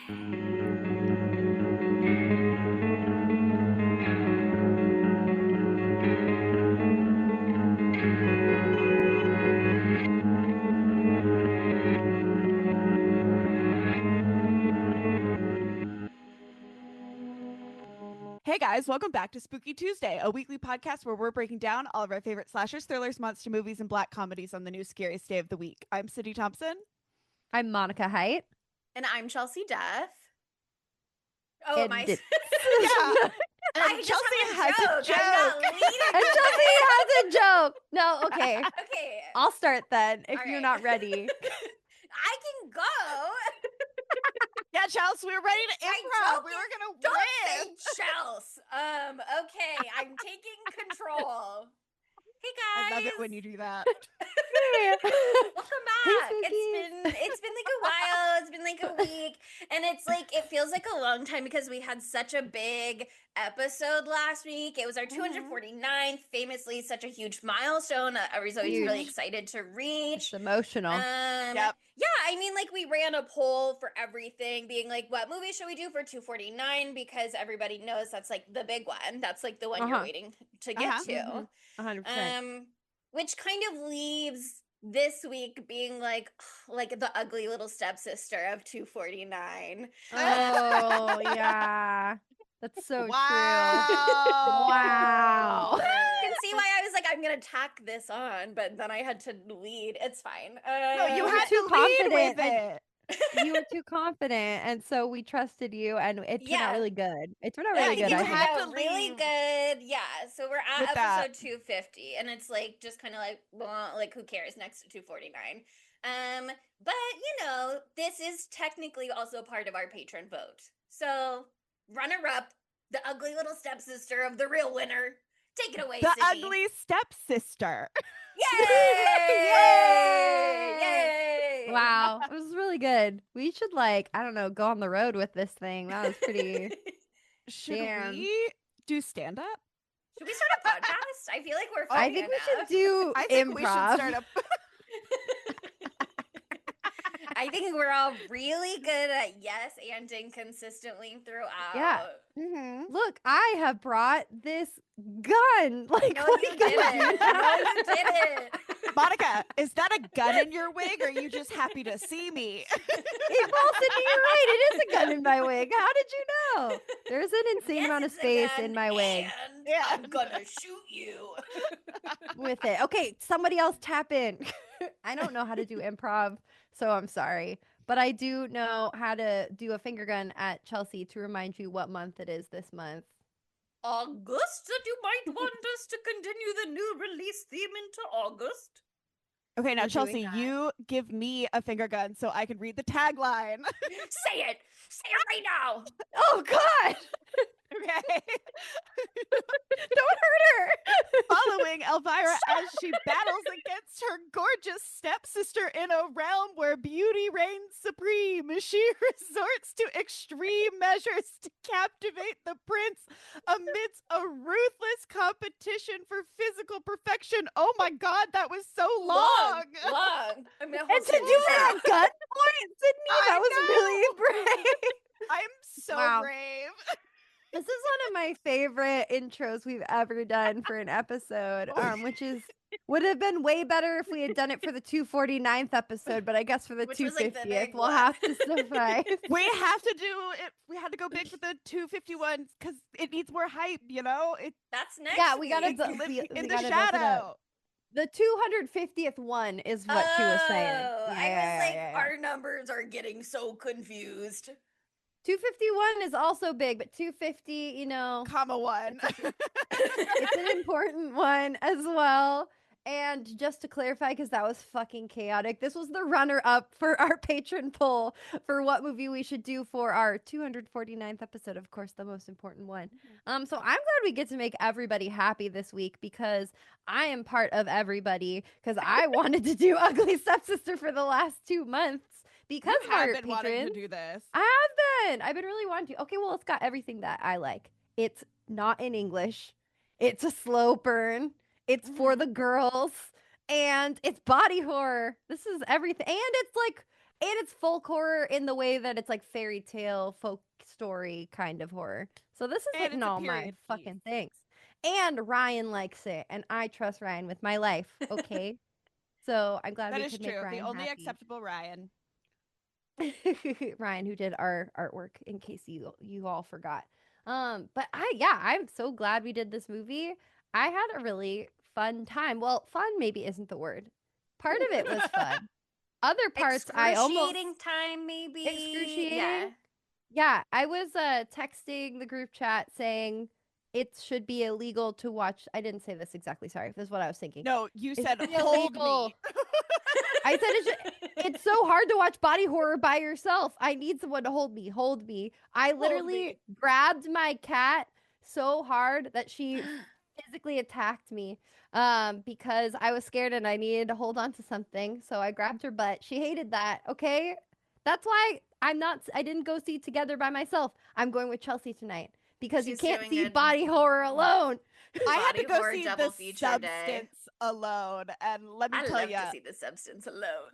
Hey guys, welcome back to Spooky Tuesday, a weekly podcast where we're breaking down all of our favorite slashers, thrillers, monster movies, and black comedies on the new scariest day of the week. I'm Cindy Thompson. I'm Monica Height. And I'm Chelsea Duff. Oh, and my. Yeah. And Chelsea has a joke. And Chelsea has a joke. No, okay. Okay. I'll start then if you're not ready. I can go. Yeah, Chelsea, we were ready to improv. We were going to win. Don't say Chelsea. Okay, I'm taking control. Hey guys. I love it when you do that. Welcome back. It's been like a while. It's been like a week. And it's like it feels like a long time because we had such a big episode last week. It was our 249th, famously such a huge milestone. I was always really excited to reach. It's emotional. Yep. Yeah, I mean, like we ran a poll for everything, being like, what movie should we do for 249? Because everybody knows that's like the big one. That's like the one you're waiting to get to. 100%. Which kind of leaves this week being like the ugly little stepsister of 249. Oh, yeah. That's so true. Wow. You can see why I was like, I'm going to tack this on, but then I had to lead. It's fine. No, you had to lead with it. You were too confident, and so we trusted you, and it turned out really good. It turned out really good. It turned out really good. Yeah, so we're at episode 250, and it's like just kind of like, well, like who cares? Next to 249. But you know, this is technically also part of our patron vote. So runner-up, the ugly little stepsister of the real winner. Take it away, The Sissy. ugly stepsister. Yay! Yay! Yay! Wow, it was really good. We should I don't know, go on the road with this thing. That was pretty. Should we do stand-up? Should we start a podcast? I feel like we're. I think we should do I think improv. we should start a. I think we're all really good at yes anding consistently throughout. Yeah. Look, I have brought this gun. No, you didn't. No, you didn't. Monica, is that a gun in your wig, or are you just happy to see me? Well, Sydney, you're right. It is a gun in my wig. How did you know? There's an insane amount of space in my wig. Yeah, I'm gonna shoot you with it. Okay, somebody else tap in. I don't know how to do improv, so I'm sorry. But I do know how to do a finger gun at Chelsea to remind you what month it is this month. August, and you might want us to continue the new release theme into August. Okay, now Chelsea, you give me a finger gun so I can read the tagline. Say it! Say it right now! Oh, God! Okay. Don't hurt her! Following Elvira as she battles against her gorgeous stepsister in a realm where beauty reigns supreme, she resorts to extreme measures to captivate the prince amidst a ruthless competition for physical perfection. Oh my God, that was so long. I mean, and to do it at gunpoint, Sydney, that was really brave. I'm so brave. This is one of my favorite intros we've ever done for an episode, which would have been way better if we had done it for the 249th episode, but I guess for the 250th, we'll have to suffice. We have to do it. We had to go big for the 251 because it needs more hype, you know? That's next. Yeah, we got to live in the shadow. The 250th one is what she was saying. Our numbers are getting so confused. 251 is also big, but 250, you know, comma one. It's an important one as well. And just to clarify, because that was fucking chaotic, this was the runner-up for our patron poll for what movie we should do for our 249th episode. Of course, the most important one. So I'm glad we get to make everybody happy this week because I am part of everybody because I wanted to do Ugly Stepsister for the last 2 months. Because I've been wanting to do this. I have been. I've been really wanting to. Okay, well, it's got everything that I like. It's not in English. It's a slow burn. It's for the girls. And it's body horror. This is everything. And it's like And it's folk horror in the way that it's like fairy tale, folk story kind of horror. So this is And hitting it's a all my period piece. fucking things. And Ryan likes it, and I trust Ryan with my life. Okay, so I'm glad That we is could make true. The Ryan only happy. acceptable Ryan. Ryan, who did our artwork, in case you all forgot. But I'm so glad we did this movie. I had a really fun time. Well, fun maybe isn't the word. Part of it was fun. Other parts I almost Excruciating time, maybe. excruciating. Yeah. Yeah, I was texting the group chat saying it should be illegal to watch. I didn't say this exactly. Sorry, this is what I was thinking. No, you It said should be hold illegal. me. I said it's so hard to watch body horror by yourself. I need someone to hold me. Hold me. I literally grabbed my cat so hard that she physically attacked me because I was scared and I needed to hold on to something. So I grabbed her butt. She hated that. Okay? That's why I didn't go see Together by myself. I'm going with Chelsea tonight because you She's can't doing see a body horror alone. I had body to go horror see double The feature day. Substance alone, and let me I tell love you, to see The Substance alone.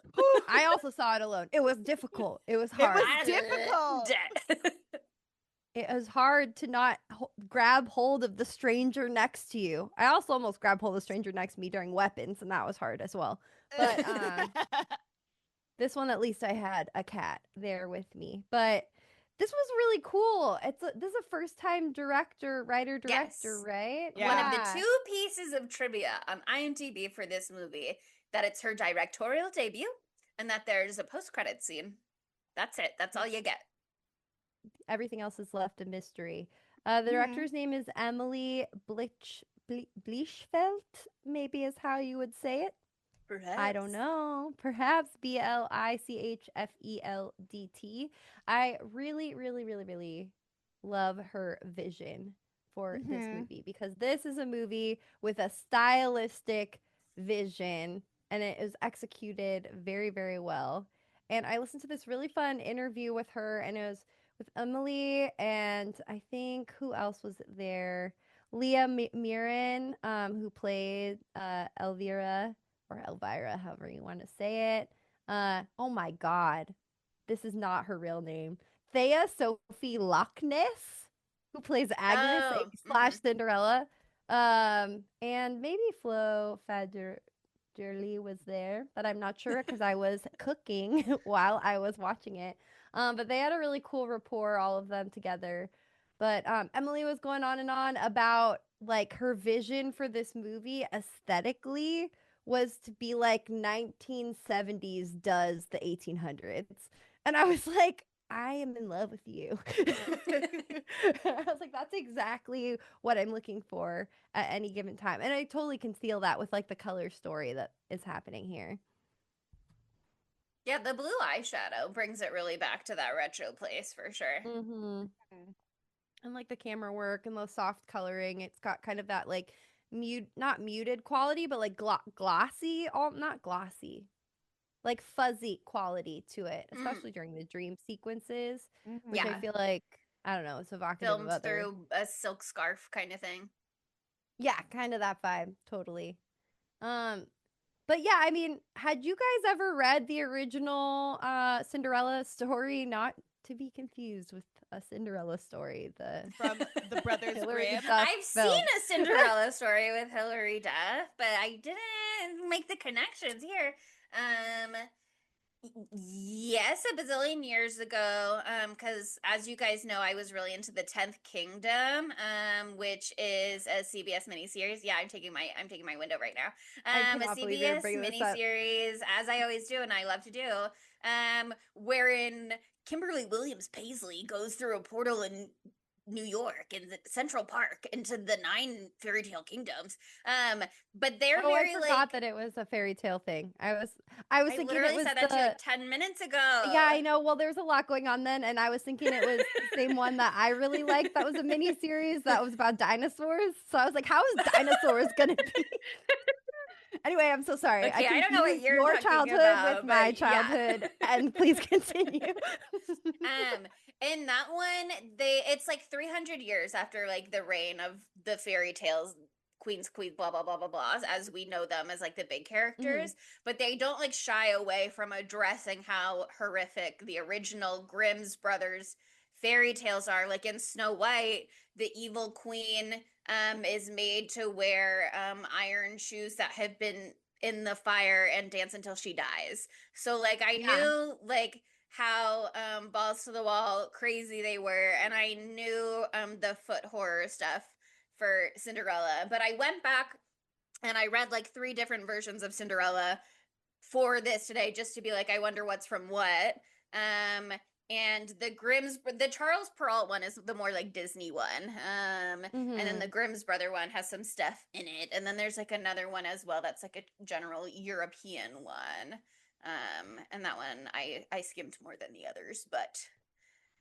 I also saw it alone. It was difficult. It was it was hard. difficult. It was hard to not grab hold of the stranger next to you. I also almost grabbed hold of the stranger next to me during weapons, and that was hard as well. But this one, at least, I had a cat there with me. But this was really cool. This is a first time writer director, Yes. right? Yeah. One of the two pieces of trivia on IMDb for this movie that it's her directorial debut and that there's a post-credit scene. That's it. That's all you get. Everything else is left a mystery. The director's name is Emily Blichfeld, maybe is how you would say it. Perhaps. I don't know. Perhaps Blichfeldt. I really, really, really, really love her vision for this movie because this is a movie with a stylistic vision and it is executed very, very well. And I listened to this really fun interview with her, and it was with Emily, and I think who else was there? Leah Mirren, who played Elvira or Elvira, however you want to say it. Oh my God, this is not her real name. Thea Sophie Loch Ness, who plays Agnes slash Cinderella. And maybe Flo Faderly was there, but I'm not sure because I was cooking while I was watching it. But they had a really cool rapport, all of them together. But Emily was going on and on about like her vision for this movie aesthetically was to be like 1970s does the 1800s. And I was like, I am in love with you. I was like, that's exactly what I'm looking for at any given time. And I totally can feel that with like the color story that is happening here. Yeah, the blue eyeshadow brings it really back to that retro place for sure. Mm-hmm. And like the camera work and the soft coloring, it's got kind of that like not muted quality, but like glossy, not glossy, like fuzzy quality to it, especially during the dream sequences, which I feel like, I don't know, it's evocative filmed of other. Through a silk scarf kind of thing. Yeah, kind of that vibe, totally. But yeah, I mean, had you guys ever read the original Cinderella story? Not to be confused with a Cinderella story, from the Brothers Grimm. I've seen a Cinderella story with Hilary Duff, but I didn't make the connections here. Yes, a bazillion years ago. Because as you guys know, I was really into the 10th Kingdom, which is a CBS miniseries. Yeah, I'm taking my window right now. A CBS miniseries, as I always do, and I love to do. Wherein Kimberly Williams Paisley goes through a portal in New York in the Central Park into the 9 fairy tale kingdoms. But they're very I forgot that it was a fairy tale thing. I was thinking it was said that to you like 10 minutes ago. Yeah, I know. Well, there's a lot going on then, and I was thinking it was the same one that I really liked. That was a mini series that was about dinosaurs. So I was like, how is dinosaurs gonna be? Anyway, I'm so sorry. Okay, I don't know what you're your childhood about, with my childhood, and please continue. In that one, it's like 300 years after like the reign of the fairy tales queens, blah blah blah blah blahs, as we know them as like the big characters, Mm-hmm. but they don't like shy away from addressing how horrific the original Grimm's brothers fairy tales are. Like in Snow White, the evil queen is made to wear iron shoes that have been in the fire and dance until she dies. So like I Yeah. knew like how balls to the wall crazy they were, and I knew the foot horror stuff for Cinderella. But I went back and I read like 3 different versions of Cinderella for this today, just to be like, I wonder what's from what. Um, and the Charles Perrault one is the more like Disney one. And then Mm-hmm. the Grimm's brother one has some stuff in it. And then there's like another one as well that's like a general European one. And that one I skimmed more than the others, but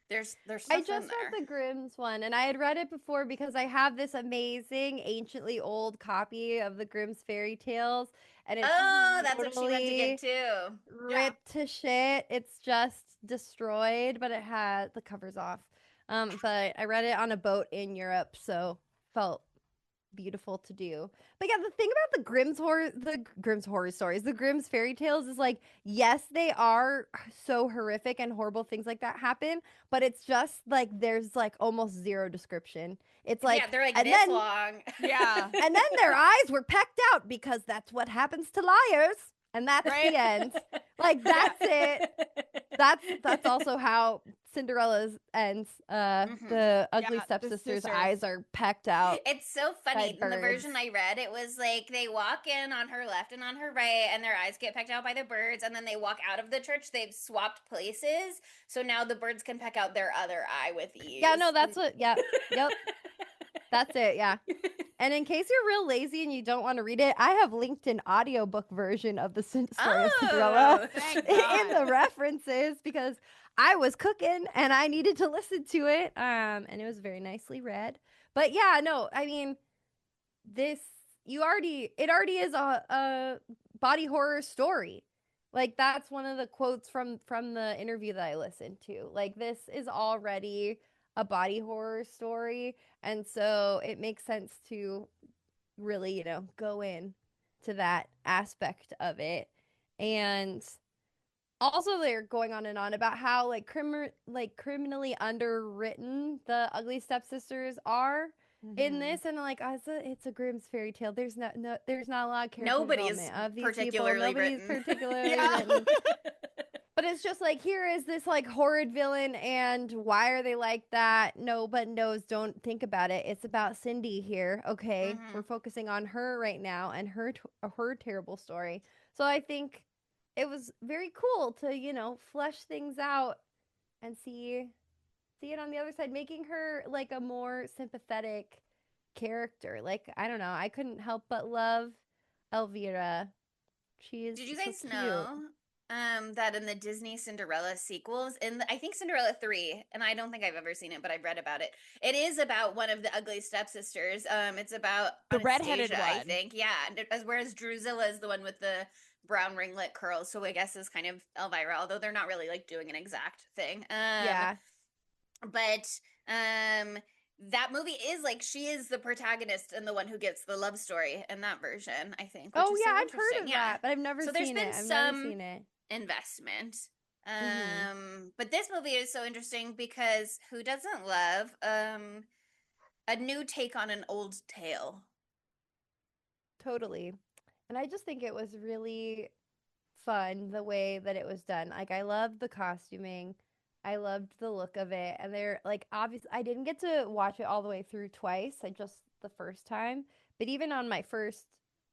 there's I stuff in just there. read the Grimm's one, and I had read it before because I have this amazing, anciently old copy of the Grimm's fairy tales, and it's Oh, that's what she went to get totally too. Yeah. ripped to shit. It's just destroyed, but it had the covers off. But I read it on a boat in Europe, so felt beautiful to do. But yeah, the thing about the Grimm's horror stories, the Grimm's fairy tales is like, yes, they are so horrific and horrible things like that happen, but it's just like there's like almost zero description. It's Yeah, like they're like and this then long. Yeah. and then their eyes were pecked out because that's what happens to liars. And that's Right? the end. Like that's it. That's also how Cinderella's ends. Mhm. The ugly Yeah, the stepsister's sisters. eyes are pecked out It's so by funny. In the birds. version I read, it was like they walk in on her left and on her right, and their eyes get pecked out by the birds, and then they walk out of the church. They've swapped places, so now the birds can peck out their other eye with Yeah, ease. no, that's what. Yep. That's it. Yeah. And in case you're real lazy and you don't want to read it, I have linked an audiobook version of the story of Cinderella Oh, Thank in the God. references because I was cooking and I needed to listen to it. And it was very nicely read. But yeah, no, I mean, this it already is a body horror story. Like that's one of the quotes from the interview that I listened to. Like this is already a body horror story, and so it makes sense to really, go in to that aspect of it. And also they're going on and on about how criminally underwritten the ugly stepsisters are in Mhm. this, and like it's a Grimm's fairy tale. There's not a lot of character nobody's development of these people. particularly Nobody's written. particularly Yeah. written. But it's just like here is this like horrid villain, and why are they like that? No, but knows. Don't think about it. It's about Cindy here. Okay, we're Mhm. focusing on her right now and her terrible story. So I think it was very cool to flesh things out and see it on the other side, making her like a more sympathetic character. Like I don't know, I couldn't help but love Elvira. She is Did you so guys cute. know that in the Disney Cinderella sequels, I think Cinderella 3, and I don't think I've ever seen it, but I've read about it. It is about one of the ugly stepsisters. It's about The redheaded Anastasia, I one. think. Yeah, whereas Drusilla is the one with the brown ringlet curls, so I guess is kind of Elvira, although they're not really like doing an exact thing. Yeah, But um that movie is like she is the protagonist and the one who gets the love story in that version, I think, which oh is yeah, so I've heard interesting. of Yeah. that, but I've never So there's seen been it. I've never some seen it. investment. Mm-hmm. But this movie is so interesting because who doesn't love a new take on an old tale? Totally. And I just think it was really fun the way that it was done. Like I loved the costuming. I loved the look of it. And they're like obviously I didn't get to watch it all the way through twice. I just the first time. But even on my first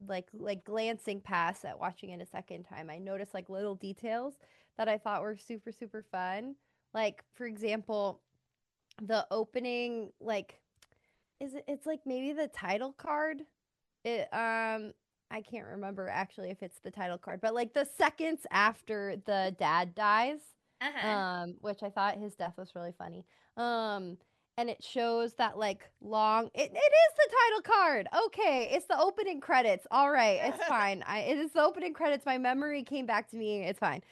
like glancing pass at watching it a second time, I noticed like little details that I thought were super super fun. Like for example, the opening like it's like maybe the title card. It I can't remember actually if it's the title card, but like the seconds after the dad dies, Uh-huh. which I thought his death was really funny. Um and it shows that like long it is the title card. Okay, it's the opening credits. All right, it's fine. It is the opening credits. My memory came back to me. It's fine.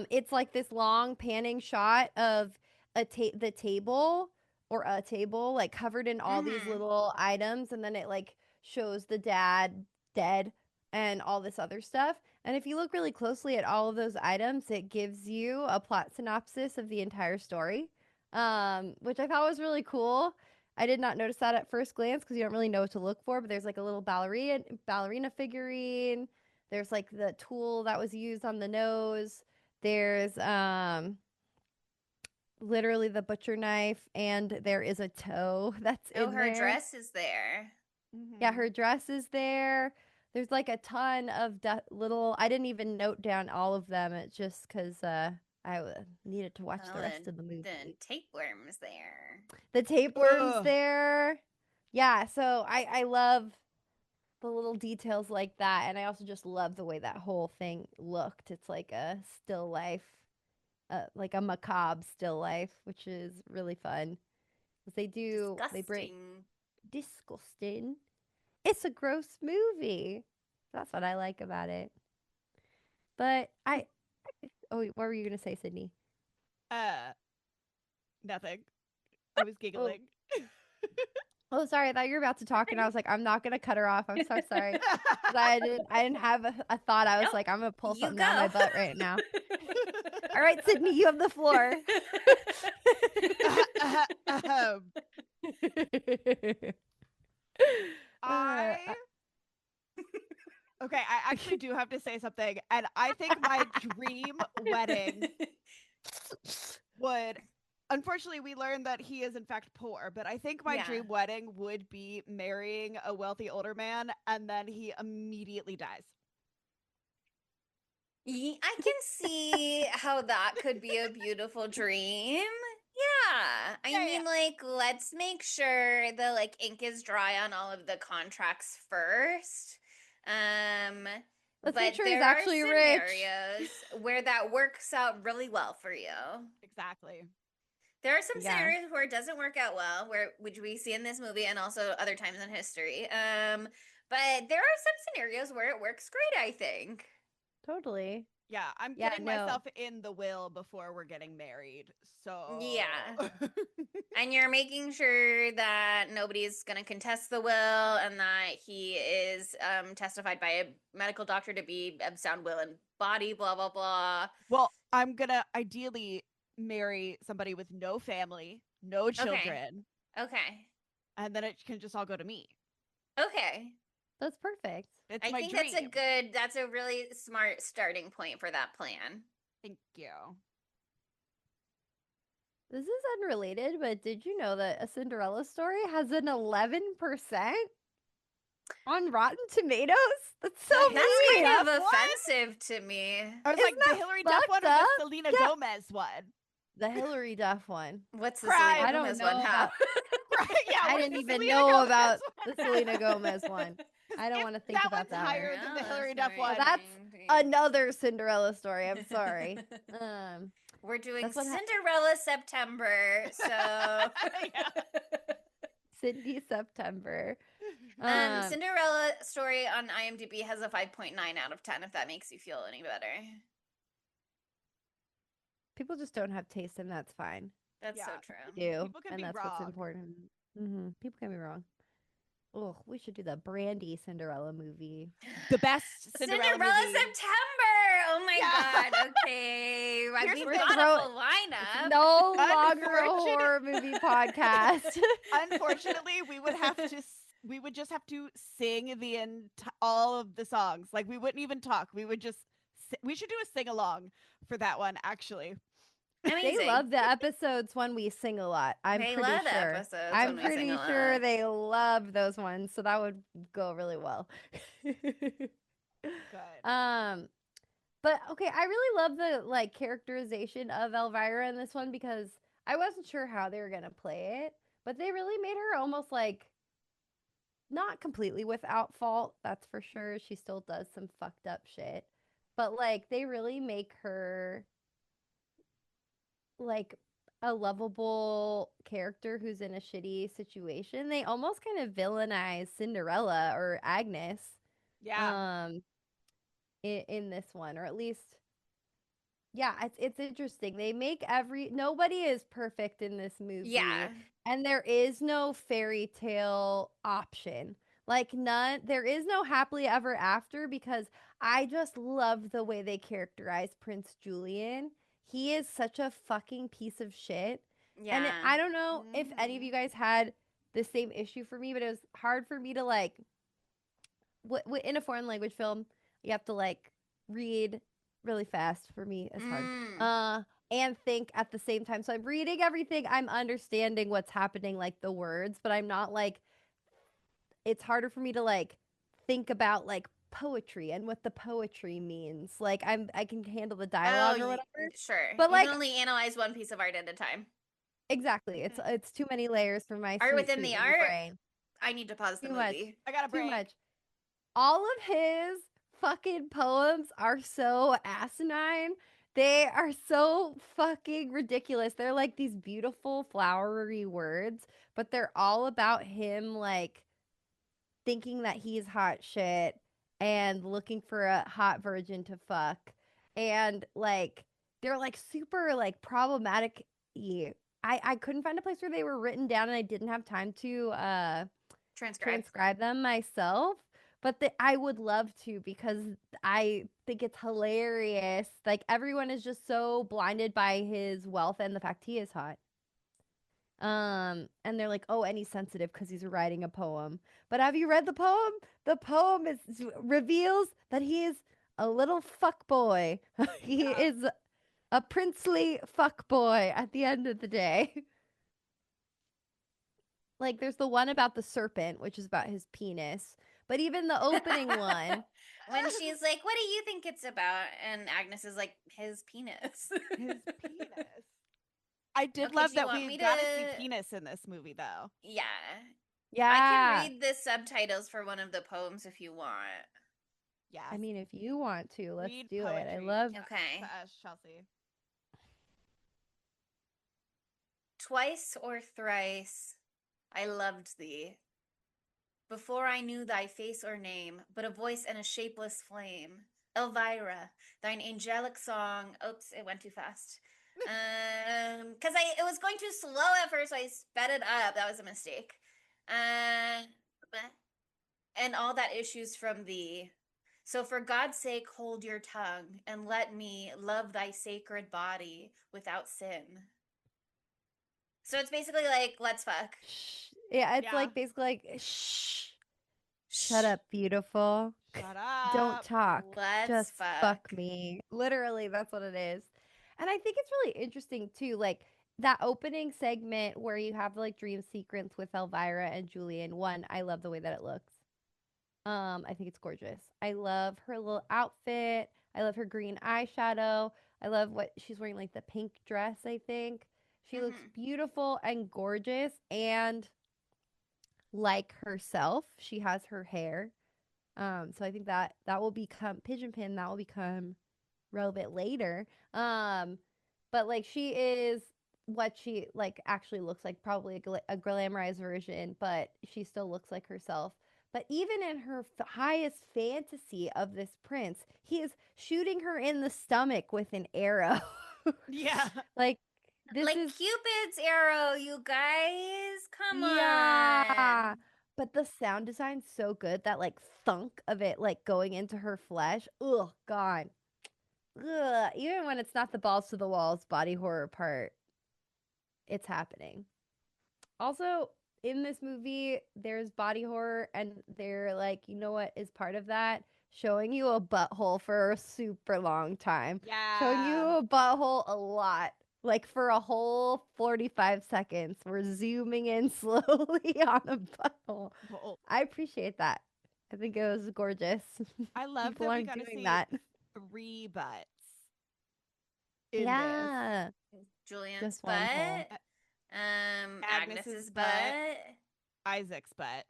It's like this long panning shot of the table or a table like covered in all these Mm-hmm. little items, and then it like shows the dad dead and all this other stuff. And if you look really closely at all of those items, it gives you a plot synopsis of the entire story, which I thought was really cool. I did not notice that at first glance because you don't really know what to look for. But there's like a little ballerina figurine. There's like the tool that was used on the nose. There's literally the butcher knife, and there is a toe that's Oh, in her there. dress is there. Yeah, her dress is there. There's like a ton of little. I didn't even note down all of them. It's just because needed to watch the rest of the movie. The tapeworm's there. The tapeworm's there. Yeah, so I love the little details like that, and I also just love the way that whole thing looked. It's like a still life, like a macabre still life, which is really fun. They bring disgusting. It's a gross movie. That's what I like about it. But oh, what were you gonna say, Sydney? Nothing. I was giggling. Oh, sorry. I thought you were about to talk, and I was like, I'm not gonna cut her off. I'm so sorry. I didn't have a thought. I was like, I'm gonna pull something out of my butt right now. All right, Sydney, you have the floor. Okay, I actually do have to say something, and I think my dream wedding would. Unfortunately, we learned that he is in fact poor, but I think my dream wedding would be marrying a wealthy older man, and then he immediately dies. I can see how that could be a beautiful dream. Yeah. I mean, like, let's make sure the like ink is dry on all of the contracts first. Let's but make sure there he's actually are scenarios where that works out really well for you. Exactly. There are some scenarios where it doesn't work out well, which we see in this movie and also other times in history. But there are some scenarios where it works great, I think. Totally. Yeah, I'm getting myself in the will before we're getting married. So yeah. And you're making sure that nobody's going to contest the will and that he is testified by a medical doctor to be of sound will and body, blah, blah, blah. Well, I'm going to ideally marry somebody with no family, no children. Okay. And then it can just all go to me. Okay. That's perfect. It's my dream. That's a really smart starting point for that plan. Thank you. This is unrelated, but did you know that A Cinderella Story has an 11% on Rotten Tomatoes? That's so mean. That's kind of offensive to me. I was like, the Hilary Duff one or the Selena Gomez one? The Hilary Duff one. What's the Selena Gomez one? How? I didn't even know about the Selena Gomez one. I don't want to think about that. That one's higher than the Hilary Duff one. That's another Cinderella story. I'm sorry. We're doing Cinderella September, so Cindy September. Cinderella Story on IMDb has a 5.9 out of 10. If that makes you feel any better. People just don't have taste, and that's fine. That's so true. People can and be that's wrong. What's important. Mm-hmm. People can be wrong. Oh, we should do the Brandy Cinderella movie. The best Cinderella movie. September. Oh my god. Okay, we've got a full lineup. No longer a horror movie podcast. Unfortunately, we would just have to sing all of the songs. Like we wouldn't even talk. We should do a sing along for that one. Actually, amazing. They love the episodes when we sing a lot. I'm pretty sure they love those ones, so that would go really well. Good. But okay, I really love the characterization of Elvira in this one because I wasn't sure how they were gonna play it, but they really made her almost not completely without fault, that's for sure. She still does some fucked up shit, but they really make her a lovable character who's in a shitty situation. They almost kind of villainize Cinderella or Agnes. Yeah. In this one, or at least, yeah, it's interesting. They make nobody is perfect in this movie. Yeah. And there is no fairy tale option. Like there is no happily ever after because I just love the way they characterize Prince Julian. He is such a fucking piece of shit. And Yeah. I don't know if any of you guys had the same issue for me, but it was hard for me to like in a foreign language film, you have to like read really fast. For me it's hard. And think at the same time. So I'm reading everything, I'm understanding what's happening, like the words, but I'm not like, it's harder for me to like think about like poetry and what the poetry means. Like I can handle the dialogue or whatever. Sure. But You like can only analyze one piece of art at a time. exactly. It's too many layers for my Art sweet, within sweet the little art. brain. I need to pause the Too much. movie. I got a break. Too much. All of his fucking poems are so asinine. They are so fucking ridiculous. They're like these beautiful flowery words, but they're all about him like thinking that he's hot shit and looking for a hot virgin to fuck. And like they're like super like problematic. I couldn't find a place where they were written down and I didn't have time to transcribe them myself. But I would love to because I think it's hilarious. Like everyone is just so blinded by his wealth and the fact he is hot. And they're like, oh, and he's sensitive because he's writing a poem. But have you read the poem? The poem reveals that he is a little fuck boy. He is a princely fuck boy at the end of the day. Like, there's the one about the serpent, which is about his penis. But even the opening one, when she's like, "What do you think it's about?" and Agnes is like, "His penis." His penis. I did Okay, love do you that want we me got to to- see penis in this movie, though. Yeah. yeah. I can read the subtitles for one of the poems if you want. Yeah. I mean, if you want to, let's Read do it. I poetry love. Okay. to us, Chelsea. Twice or thrice I loved thee, before I knew thy face or name, but a voice and a shapeless flame. Elvira, thine angelic song. Oops, it went too fast. Because it was going too slow at first, so I sped it up. That was a mistake. And all that issues from thee. So for God's sake, hold your tongue, and let me love thy sacred body without sin. So it's basically like, let's fuck. Shh. Yeah, it's Yeah. like basically like, shh. Shut up, beautiful. Shut up. Don't talk. Let's Just fuck. me. Literally, that's what it is. And I think it's really interesting too, like that opening segment where you have the like dream sequence with Elvira and Julian. One, I love the way that it looks. I think it's gorgeous. I love her little outfit. I love her green eyeshadow. I love what she's wearing, like the pink dress, I think. She looks beautiful and gorgeous and like herself. She has her hair. So I think that will become Pigeon Pin, that will become relevant later. But like she is what she like actually looks like, probably a glamorized version, but she still looks like herself. But even in her highest fantasy of this prince, he is shooting her in the stomach with an arrow. Yeah. Like this like is Cupid's arrow, you guys. Come yeah. on. But the sound design's so good, that like thunk of it like going into her flesh. Ugh, God. Ugh. Even when it's not the balls to the walls body horror part, it's happening. Also, in this movie, there's body horror, and they're like, you know what is part of that? Showing you a butthole for a super long time. Yeah. Showing you a butthole a lot. Like for a whole 45 seconds. We're zooming in slowly on a butthole. Well, I appreciate that. I think it was gorgeous. I love People that we aren't got to doing see that. 3 butts in this. Yeah. Julian's Just one hole. butt. Agnes's Agnes's butt. butt. Isaac's butt.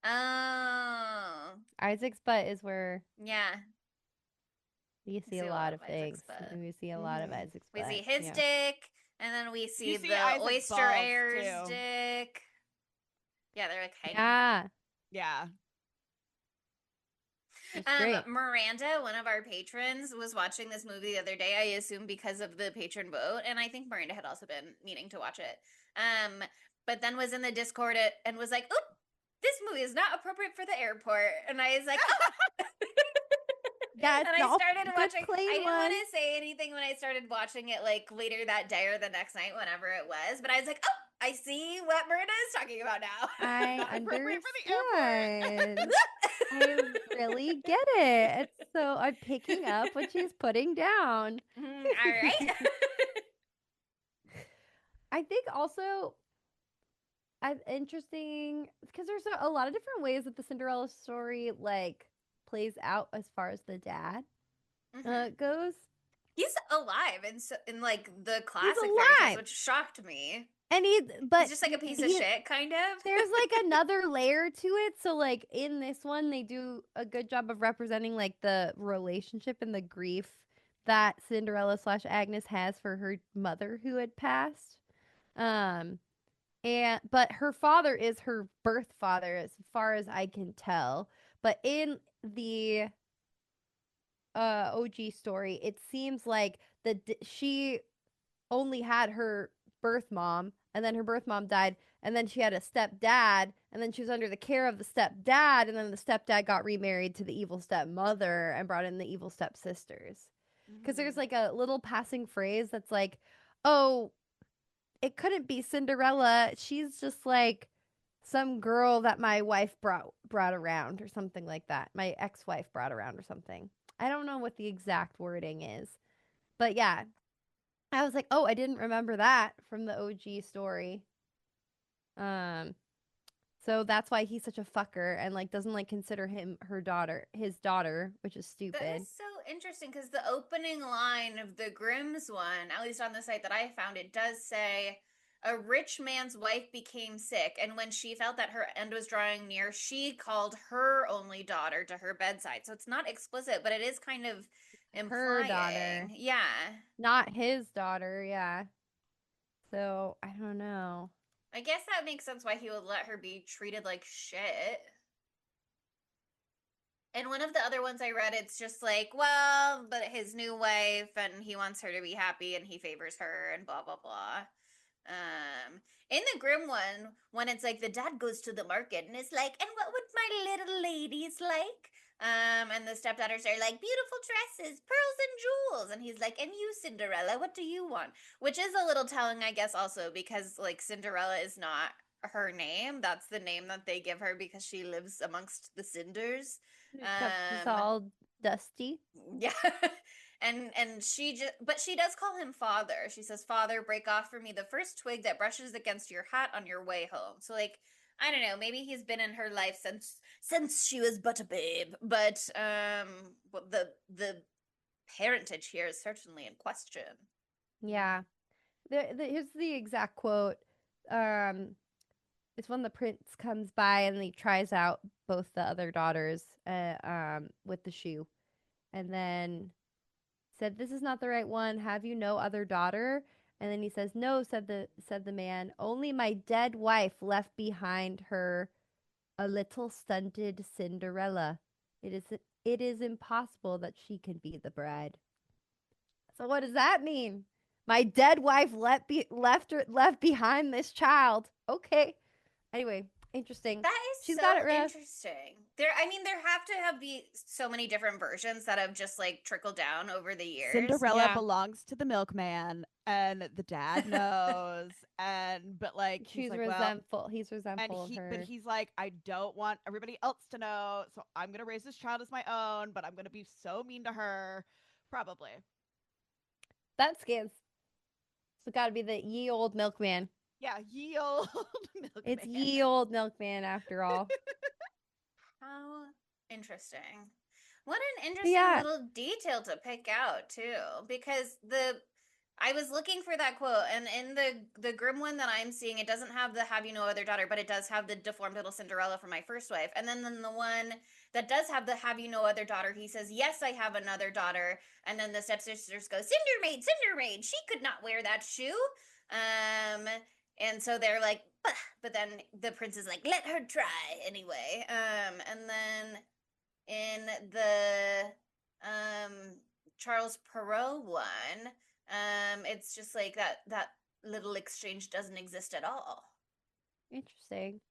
Oh. Isaac's butt is where Yeah. you see see a a lot lot of of things. Isaac's butt. We see a lot of Mhm. Isaac's We butt. see his yeah. dick, and then we see see the Isaac's oyster balls, heirs too. dick. Yeah, they're like hanging. Yeah. Yeah. It's great. Miranda, one of our patrons, was watching this movie the other day, I assume because of the patron vote, and I think Miranda had also been meaning to watch it. But then was in the Discord and was like, oop, this movie is not appropriate for the airport. And I was like, oh. Yeah, And I started watching. I didn't one. want to say anything when I started watching it, like later that day or the next night, whenever it was. But I was like, oh, I see what Miranda is talking about now. I Not appropriate for the airport. understand. I really get it. So I'm picking up what she's putting down. All right. I think also interesting because there's a lot of different ways that the Cinderella story like plays out as far as the dad goes. He's alive in like the classic He's fairy tales, alive. which shocked me. And he's just like a piece of shit, kind of. There's like another layer to it. So like in this one, they do a good job of representing like the relationship and the grief that Cinderella / Agnes has for her mother who had passed. But her father is her birth father as far as I can tell. But in the OG story, it seems like she only had her birth mom, and then her birth mom died, and then she had a stepdad, and then she was under the care of the stepdad, and then the stepdad got remarried to the evil stepmother and brought in the evil stepsisters. Because there's like a little passing phrase that's like, oh, it couldn't be Cinderella. She's just like some girl that my wife brought around or something like that. My ex-wife brought around or something. I don't know what the exact wording is. But yeah, I was like, "Oh, I didn't remember that from the OG story." So that's why he's such a fucker and like doesn't like consider his daughter, which is stupid. That is so interesting because the opening line of the Grimm's one, at least on the site that I found, it does say a rich man's wife became sick, and when she felt that her end was drawing near, she called her only daughter to her bedside. So it's not explicit, but it is kind of implying. Her daughter. Yeah. Not his daughter, yeah. So, I don't know. I guess that makes sense why he would let her be treated like shit. And one of the other ones I read, it's just like, well, but his new wife, and he wants her to be happy, and he favors her, and blah blah blah. In the Grimm one, when it's like the dad goes to the market and it's like, and what would my little ladies like? And the stepdaughters are like, beautiful dresses, pearls and jewels, and he's like, and you, Cinderella, what do you want? Which is a little telling, I guess, also because like Cinderella is not her name. That's the name that they give her because she lives amongst the cinders. Except it's all dusty. Yeah. And she but she does call him father. She says, "Father, break off for me the first twig that brushes against your hat on your way home." So like, I don't know, maybe he's been in her life since she was but a babe. But the parentage here is certainly in question. Yeah. Here's the exact quote. It's when the prince comes by and he tries out both the other daughters with the shoe. And then said, "This is not the right one. Have you no other daughter?" And then he says, "No," said the man. "Only my dead wife left behind her a little stunted Cinderella. It is impossible that she can be the bride." So what does that mean? My dead wife left behind this child. Okay. Anyway, interesting. That is She's so got it interesting. There have to be so many different versions that have just like trickled down over the years. Cinderella belongs to the milkman, and the dad knows, but like she's like, resentful. He's resentful of her. But he's like, I don't want everybody else to know, so I'm gonna raise this child as my own, but I'm gonna be so mean to her, probably. That scans. It's got to be the ye old milkman. Yeah, ye old milkman. It's ye old milkman after all. How interesting. What an interesting little detail to pick out too, because I was looking for that quote, and in the Grimm one that I'm seeing, it doesn't have the "have you no other daughter," but it does have the deformed little Cinderella from my first wife. And then the one that does have the "have you no other daughter," he says, "Yes, I have another daughter." And then the stepsisters go, "Cinder maid, Cinder maid, she could not wear that shoe." And so they're like, but then the prince is like, "Let her try anyway." And then in the Charles Perrault one, it's just like that little exchange doesn't exist at all. Interesting.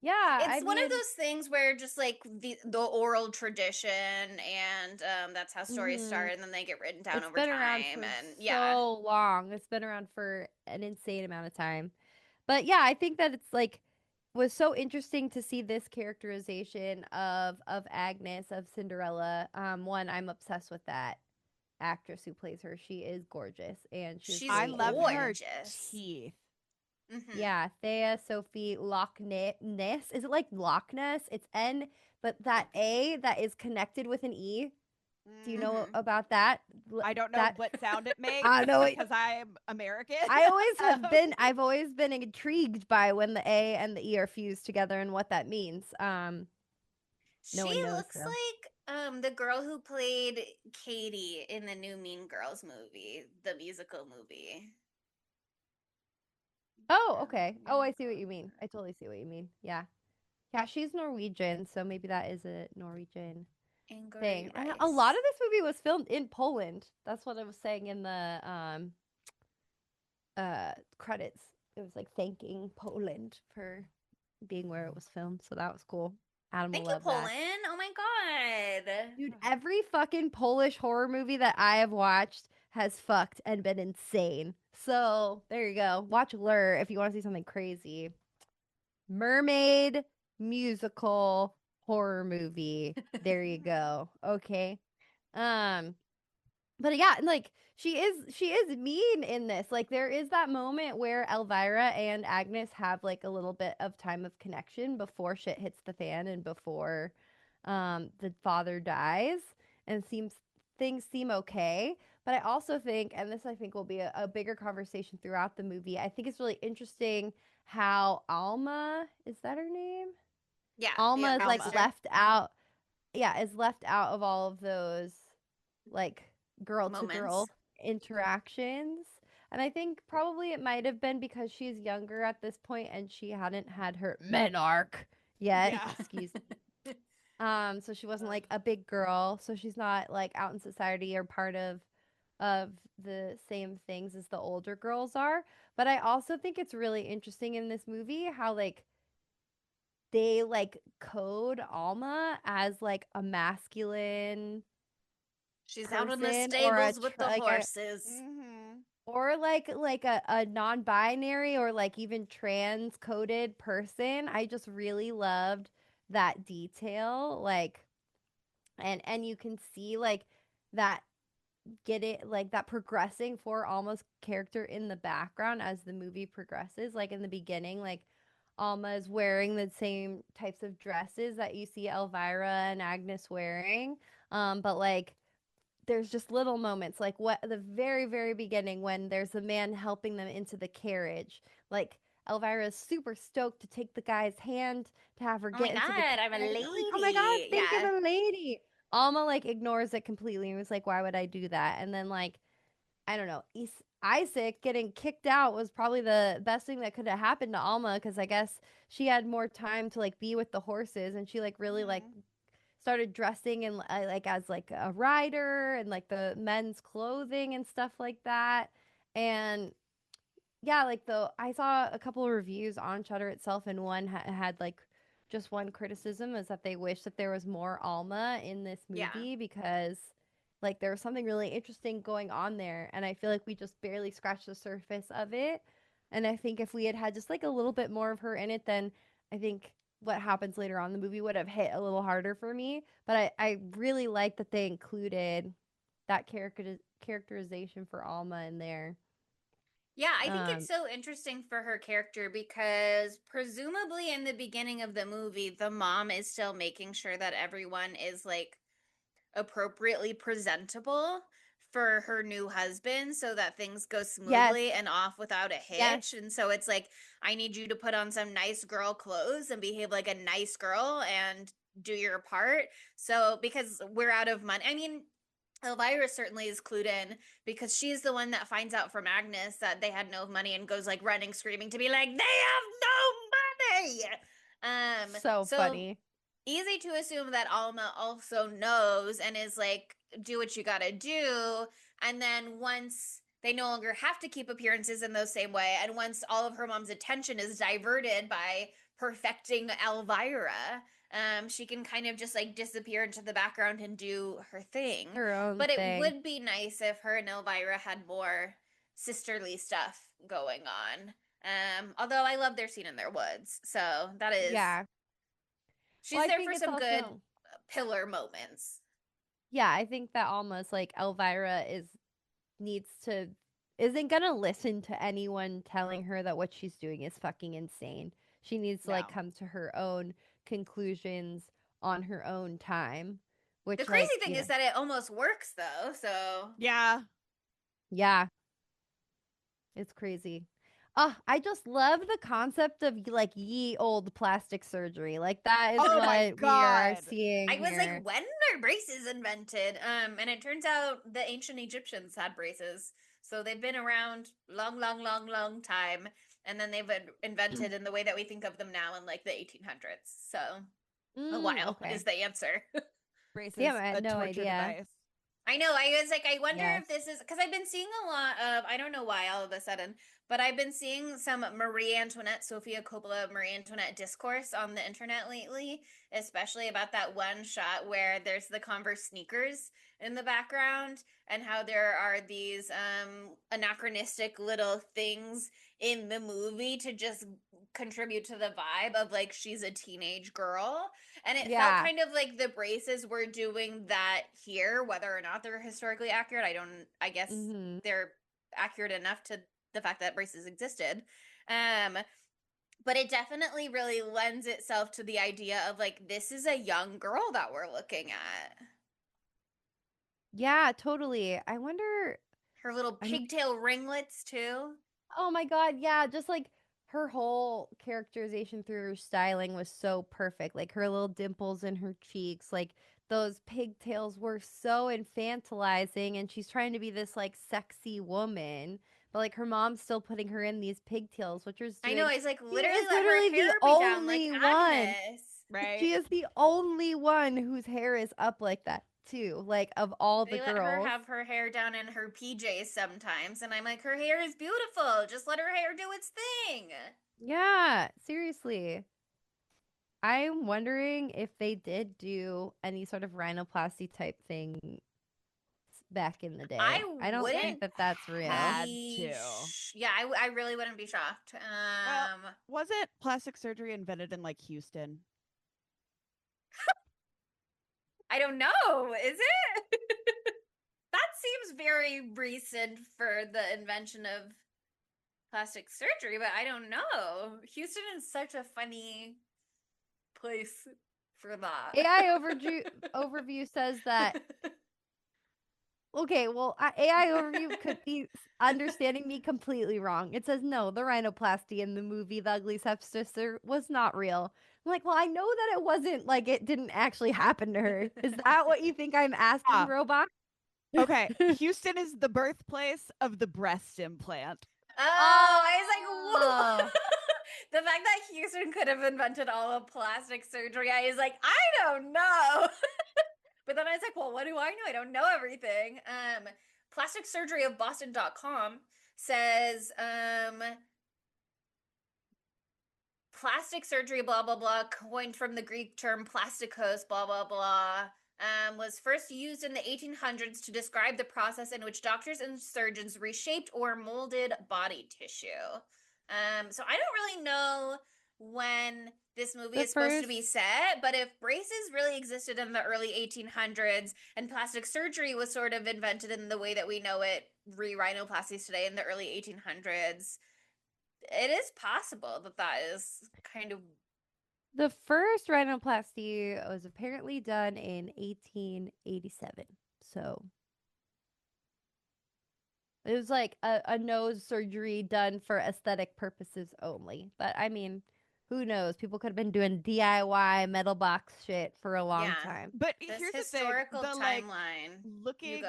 Yeah, It's I one of mean, those things where just like the oral tradition, and that's how stories mhm. start, and then they get written down It's over been around time, for and yeah. so long. It's been around for an insane amount of time. But yeah, I think that it's like was so interesting to see this characterization of Agnes of Cinderella. One, I'm obsessed with that actress who plays her. She is gorgeous and she was She's I great love in there. her gorgeous. teeth. Mm-hmm. Yeah, Thea Sophie Loch Ness. Is it like Loch Ness? It's N, but that A that is connected with an E. Do you know Mm-hmm. about that? I don't know That what sound it makes I don't know. because I'm American. I always have Um, been I've always been intrigued by when the A and the E are fused together and what that means. No She one knows looks though. like the girl who played Katie in the new Mean Girls movie, the musical movie. Oh, okay. Oh, I see what you mean. I totally see what you mean. Yeah. Yeah, she's Norwegian, so maybe that is a Norwegian Angry thing. And a lot Rice. of this movie was filmed in Poland. That's what I was saying in the credits. It was like thanking Poland for being where it was filmed, so that was cool. Adam will Thank you, love that. Poland. Oh my god. Dude, every fucking Polish horror movie that I have watched has fucked and been insane. So there you go. Watch Lure if you want to see something crazy. Mermaid musical horror movie. There you go. Okay. Um, but yeah, and, like she is mean in this. Like there is that moment where Elvira and Agnes have like a little bit of time of connection before shit hits the fan and before the father dies and seems things seem okay. But I also think, and this I think will be a bigger conversation throughout the movie, I think it's really interesting how Alma, is that her name? Yeah, the Alma is younger like Alma. sister. left out, yeah, is left out of all of those like girl to girl Moments. interactions. And I think probably it might have been because she's younger at this point and she hadn't had her menarche yet. Yeah. Excuse me. So she wasn't like a big girl, so she's not like out in society or part of the same things as the older girls are. But I also think it's really interesting in this movie how like they like code Alma as like a masculine She's out in the person or a stables with the like a horses. or like a non-binary or like even trans coded person. I just really loved that detail, like and you can see like that get it like that progressing for Alma's character in the background as the movie progresses. Like in the beginning, like Alma is wearing the same types of dresses that you see Elvira and Agnes wearing. But like there's just little moments like what the very beginning when there's a man helping them into the carriage, like Elvira is super stoked to take the guy's hand to have her Oh my get into the god, I'm a carriage. I'm like, oh my god, lady. think of Yeah. the lady. Alma like ignores it completely and was like, why would I do that? And then like I don't know, Isaac getting kicked out was probably the best thing that could have happened to Alma because I guess she had more time to like be with the horses and she like really like started dressing in like as like a rider and like the men's clothing and stuff like that. And yeah, like the I saw a couple of reviews on Shutter itself, and one had like just one criticism is that they wish that there was more Alma in this Yeah. movie because like there was something really interesting going on there, and I feel like we just barely scratched the surface of it. And I think if we had had just like a little bit more of her in it, then I think what happens later on in the movie would have hit a little harder for me. But I really like that they included that characterization for Alma in there. Yeah, I think it's Um, so interesting for her character because presumably in the beginning of the movie, the mom is still making sure that everyone is like appropriately presentable for her new husband so that things go yes, smoothly and off without a yes, hitch. And so it's like, I need you to put on some nice girl clothes and behave like a nice girl and do your part. So, because we're out of money. I mean, Elvira certainly is clued in because she's the one that finds out from Agnes that they had no money and goes like running, screaming to be like, they have no money. so So funny. easy to assume that Alma also knows and is like, do what you gotta do. And then once they no longer have to keep appearances in the same way, and once all of her mom's attention is diverted by perfecting Elvira. She can kind of just like disappear into the background and do her thing. Her own But it thing. would be nice if her and Elvira had more sisterly stuff going on. Although I love their scene in their woods. So that is she's Well, I there think for it's some good also pillar moments. yeah, I think that almost like Elvira isn't gonna listen to anyone telling her that what she's doing is fucking insane. She needs to No. like come to her own conclusions on her own time. The Which crazy like, thing is that it almost works though. So Yeah. yeah, it's crazy. Oh, I just love the concept of like ye old plastic surgery. Like that is Oh my what we are God. seeing I was here. like, when are braces invented? And it turns out the ancient Egyptians had braces. So they've been around long time. And then they've been invented in the way that we think of them now in like the 1800s. So a while Okay. is the answer. Braces, Damn, I a had no torture idea. device. I know. I was like, I wonder Yes. if this is because I've been seeing a lot of, I don't know why all of a sudden, but I've been seeing some Marie Antoinette, Sofia Coppola, Marie Antoinette discourse on the internet lately, especially about that one shot where there's the Converse sneakers in the background and how there are these anachronistic little things in the movie to just contribute to the vibe of like she's a teenage girl. And it felt Yeah. kind of like the braces were doing that here, whether or not they're historically accurate. I guess Mm-hmm. they're accurate enough to the fact that braces existed. But it definitely really lends itself to the idea of like, this is a young girl that we're looking at. Yeah, totally. I wonder. Her little I mean, pigtail ringlets, too. oh my God, yeah, just like her whole characterization through her styling was so perfect. Like her little dimples in her cheeks, like those pigtails were so infantilizing, and she's trying to be this like sexy woman, but like her mom's still putting her in these pigtails, which is I know, doing. it's like She literally is let her literally hair the be down like only one. Agnes. Right? She is the only one whose hair is up like that too. Like of all the They let her girls. have her hair down in her PJs sometimes, and I'm like, her hair is beautiful. Just let her hair do its thing. Yeah, seriously. I'm wondering if they did do any sort of rhinoplasty type thing back in the I day. I don't think wouldn't that that's real. Had be. to. Yeah, I really wouldn't be shocked. Well, wasn't plastic surgery invented in like Houston? I don't know. Is it? That seems very recent for the invention of plastic surgery, but I don't know. Houston is such a funny place for that. Overview says that. Okay, well, AI overview could be understanding me completely wrong. It says no, the rhinoplasty in the movie The Ugly Stepsister was not real. I'm like, well, I know that it wasn't like it didn't actually happen to her. Is that what you think I'm asking, Ah, robot? okay. Houston is the birthplace of the breast implant. Oh, I was like, Oh. whoa. The fact that Houston could have invented all of plastic surgery, I was like, I don't know. But then I was like, well, what do I know? I don't know everything. Plastic surgery of Boston.com says plastic surgery, blah, blah, blah, coined from the Greek term plastikos, blah, blah, blah, was first used in the 1800s to describe the process in which doctors and surgeons reshaped or molded body tissue. So I don't really know when this movie is supposed to be set, but if braces really existed in the early 1800s and plastic surgery was sort of invented in the way that we know it, rhinoplasties today in the early 1800s, it is possible that that is kind of The first rhinoplasty was apparently done in 1887. So it was like a nose surgery done for aesthetic purposes only. But I mean, who knows? People could have been doing DIY metal box shit for a long time. But this here's historical the thing, the like timeline. looking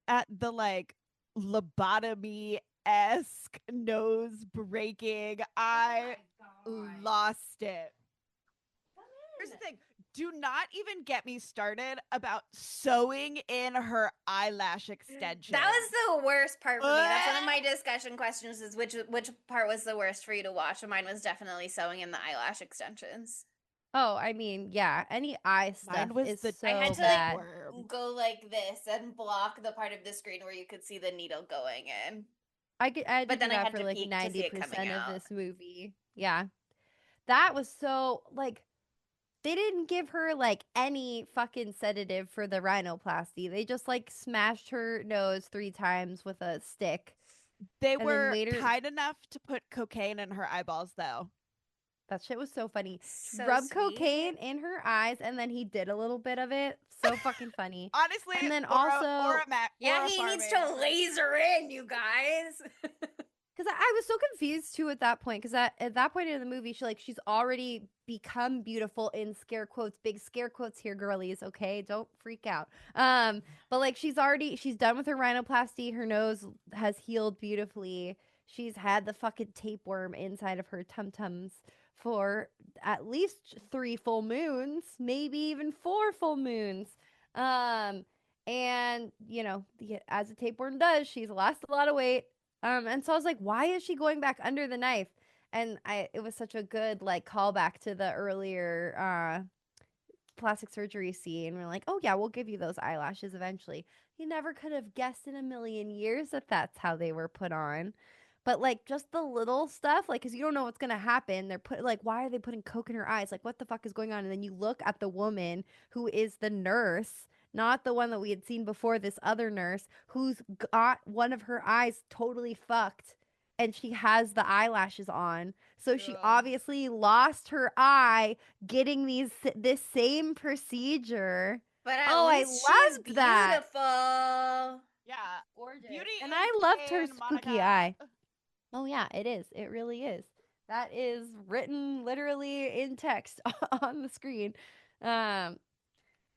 at the like lobotomy esque nose breaking, I lost it. Here's the thing. Do not even get me started about sewing in her eyelash extension. That was the worst part for me. That's one of my discussion questions is which part was the worst for you to watch? And mine was definitely sewing in the eyelash extensions. Oh, I mean, yeah, any eye stuff Mine was is the I had so to like bad. worm. go like this and block the part of the screen where you could see the needle going in. I had to But do then I that had for to like peek to see it coming 90% of out. this movie. Yeah. That was so like they didn't give her like any fucking sedative for the rhinoplasty. They just like smashed her nose 3 times with a stick They and then were made her. kind enough to put cocaine in her eyeballs, though. That shit was so funny. So Rub sweet. cocaine in her eyes and then he did a little bit of it. So fucking funny. Honestly, And then Laura, also Yeah, he needs to laser in, you guys. because I was so confused too at that point. Because at that point in the movie, she's already become beautiful in scare quotes, big scare quotes here, girlies. Okay, don't freak out. But like she's done with her rhinoplasty. Her nose has healed beautifully. She's had the fucking tapeworm inside of her tum tums for at least 3 full moons, maybe even 4 full moons. Um, and as a tapeworm does, she's lost a lot of weight. And so I was like, why is she going back under the knife? And it was such a good like callback to the earlier plastic surgery scene. We're like, oh yeah, we'll give you those eyelashes eventually. You never could have guessed in a million years that that's how they were put on. But like just the little stuff, like, cause you don't know what's gonna happen. They're put like, why are they putting coke in her eyes? Like, what the fuck is going on? And then you look at the woman who is the nurse, not the one that we had seen before. This other nurse who's got one of her eyes totally fucked, and she has the eyelashes on. So she obviously lost her eye getting this same procedure. But at Oh, I least she's loved that. beautiful. Yeah. Gorgeous. Beauty And is I loved her pain, spooky Monica. eye. Oh yeah, it is. It really is. That is written literally in text on the screen. Um,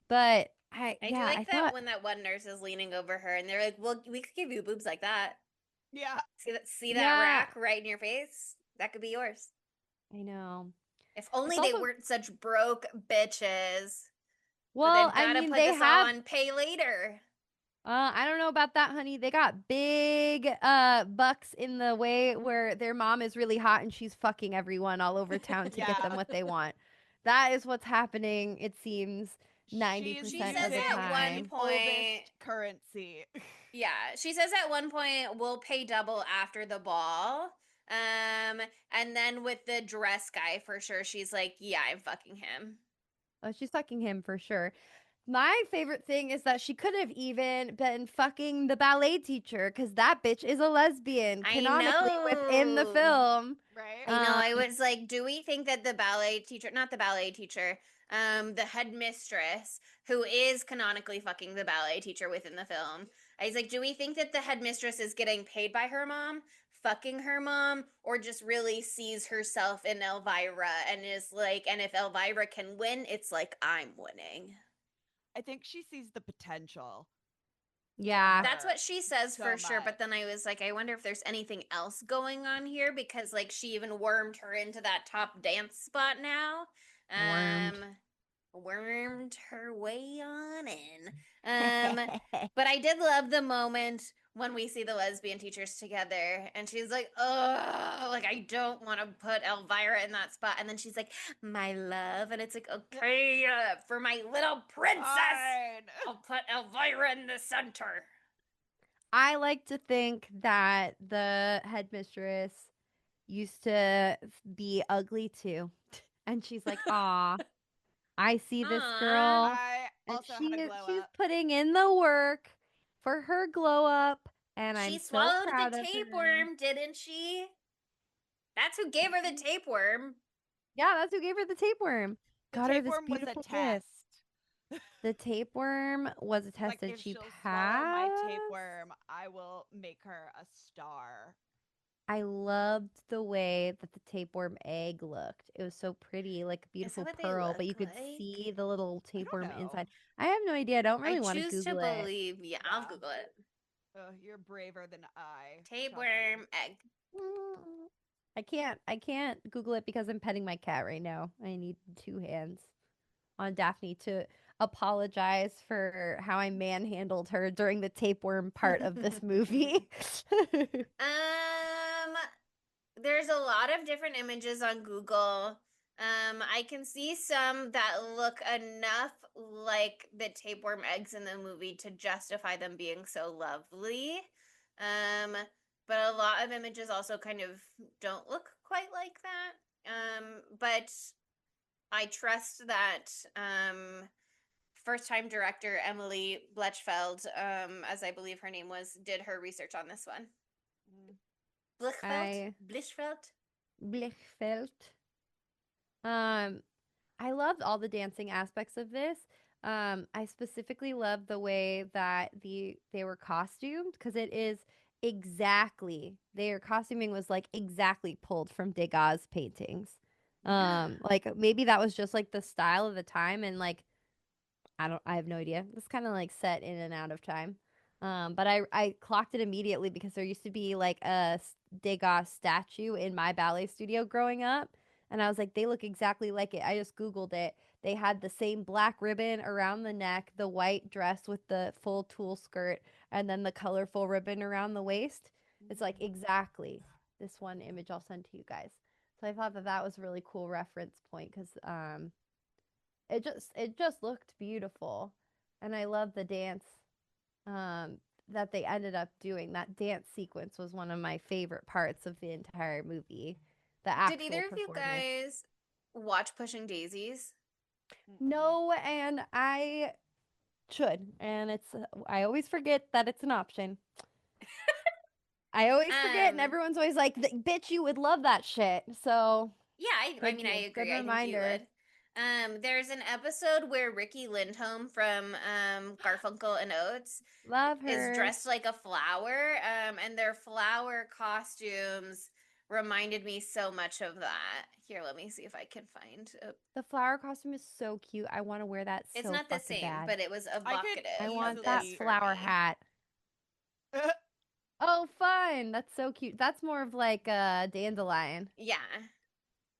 but I do like I that thought when that one nurse is leaning over her and they're like, "Well, we could give you boobs like that. Yeah. See that yeah, rack right in your face? That could be yours. I know. If It's only they also weren't such broke bitches. But well, they've I got to mean, put they this all have on pay later. I don't know about that, honey. They got big bucks in the way where their mom is really hot and she's fucking everyone all over town to get them Yeah. what they want. That is what's happening, it seems She's She 90% says of the using at one the time. point, oldest currency. yeah, she says at one point we'll pay double after the ball. And then with the dress guy for sure, she's like, "Yeah, I'm fucking him." Oh, she's fucking him for sure. My favorite thing is that she could have even been fucking the ballet teacher because that bitch is a lesbian I canonically within the know. film. Right? I know. I Um, was like, do we think that the ballet teacher, not the ballet teacher, the headmistress, who is canonically fucking the ballet teacher within the film, I was like, do we think that the headmistress is getting paid by her mom, fucking her mom, or just really sees herself in Elvira and is like, and if Elvira can win, it's like, I'm winning. I think she sees the potential in yeah. That's her what she says so for sure. much. But then I was like, I wonder if there's anything else going on here because like she even wormed her into that top dance spot now. Wormed. Wormed her way on in. But I did love the moment when we see the lesbian teachers together and she's like, oh, like I don't want to put Elvira in that spot. And then she's like, my love. And it's like, okay, for my little princess, Fine. I'll put Elvira in the center. I like to think that the headmistress used to be ugly too. And she's like, "Aw, I see this Aww. girl, I and also had a glow she's up. putting in the work for her glow up, and I'm She so swallowed the proud of her." tapeworm, didn't she? That's who gave her the tapeworm. Yeah, that's who gave her the tapeworm. The Got her this tapeworm was a beautiful test. gift. The tapeworm was a It's like test that if she she'll swallow my passed. tapeworm, I will make her a star. I loved the way that the tapeworm egg looked. It was so pretty, like a Is that beautiful what they pearl, but look you could like? see the little I don't tapeworm inside. know. I have no idea. I don't I really want to choose to Google it. believe. Yeah, I'll Yeah. Google it. You're braver than I. Trust me. Tapeworm egg. Mm, I can't Google it because I'm petting my cat right now. I need 2 hands. on Daphne to apologize for how I manhandled her during the tapeworm part of this movie. Um, there's a lot of different images on Google. I can see some that look enough like the tapeworm eggs in the movie to justify them being so lovely. Um, but a lot of images also kind of don't look quite like that. But I trust that first time director Emily Blechfeld, as I believe her name was, did her research on this one. Blichfeld? I Blichfeld? Blichfeld. Um, I loved all the dancing aspects of this. I specifically loved the way that they were costumed because it is exactly their costuming was like exactly pulled from Degas' paintings. Like maybe that was just like the style of the time and like I have no idea. It's kind of like set in and out of time. But I clocked it immediately because there used to be like a Degas statue in my ballet studio growing up. And I was like, they look exactly like it. I just Googled it. They had the same black ribbon around the neck, the white dress with the full tulle skirt, and then the colorful ribbon around the waist. It's like exactly this one image I'll send to you guys. So I thought that that was a really cool reference point because it just looked beautiful, and I love the dance um that they ended up doing. That dance sequence was one of my favorite parts of the entire movie. The Did actual either of you performance. guys watch Pushing Daisies? No, and I should, and it's I always forget that it's an option. I always forget, and Um, everyone's always like, "Bitch, you would love that shit." So yeah, I thank mean, I you. Good agree. I think you reminder. would. There's an episode where Ricky Lindholm from Garfunkel and Oates Love is her. dressed like a flower, and their flower costumes reminded me so much of that. Here, let me see if I can find. The flower costume is so cute. I want to wear that It's so not the fucking same, bad. but it was I could I evocative want of that this easily. for flower me. hat. Oh, fun. That's so cute. That's more of like a dandelion. Yeah,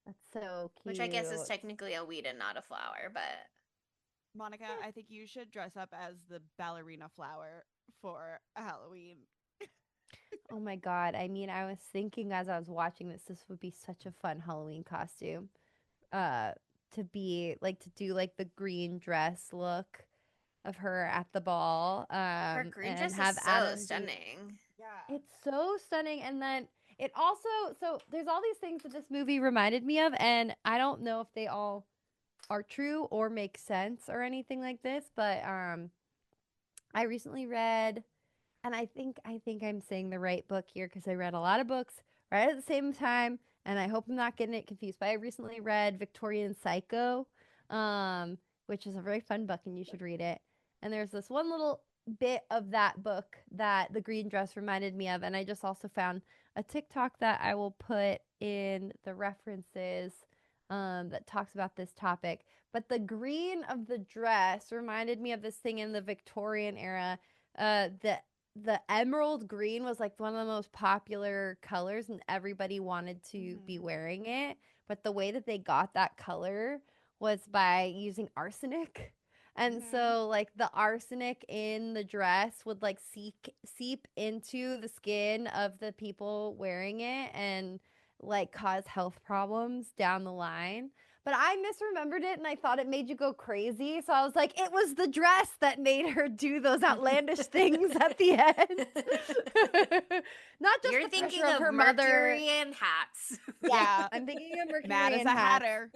That's so which I guess is cute. technically a weed and not a flower, but Monica, I think you should dress up as the ballerina flower for Halloween. Oh my God. I mean, I was thinking as I was watching this would be such a fun Halloween costume. Uh, to be like to do like the green dress look of her at the ball. her green And dress is have so Adam do. stunning. Yeah. It's so stunning. And then it also, so there's all these things that this movie reminded me of, and I don't know if they all are true or make sense or anything like this, but I recently read, and I think I'm saying the right book here because I read a lot of books right at the same time, and I hope I'm not getting it confused. But I recently read Victorian Psycho, um, which is a very fun book, and you should read it. And there's this one little bit of that book that the green dress reminded me of, and I just also found a TikTok that I will put in the references that talks about this topic. But the green of the dress reminded me of this thing in the Victorian era. The emerald green was like one of the most popular colors and everybody wanted to be wearing it, but the way that they got that color was by using arsenic. And so like the arsenic in the dress would like seep into the skin of the people wearing it and like cause health problems down the line. But I misremembered it and I thought it made you go crazy. So I was like, it was the dress that made her do those outlandish things at the end. Not just You're the pressure thinking of of her mother. Mercury and hats. Yes, Yeah. I'm thinking of Mad Mercury as and a hats. hatter.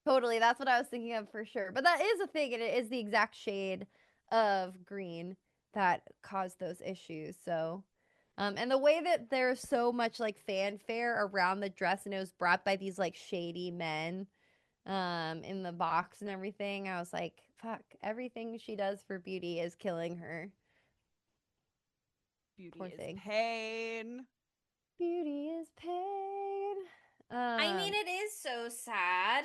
Totally, that's what I was thinking of for sure. But that is a thing, and it is the exact shade of green that caused those issues. So, and the way that there's so much like fanfare around the dress, and it was brought by these like shady men, in the box and everything. I was like, fuck, everything she does for beauty is killing her. Beauty Poor is thing. pain. Beauty is pain. I mean, it is so sad.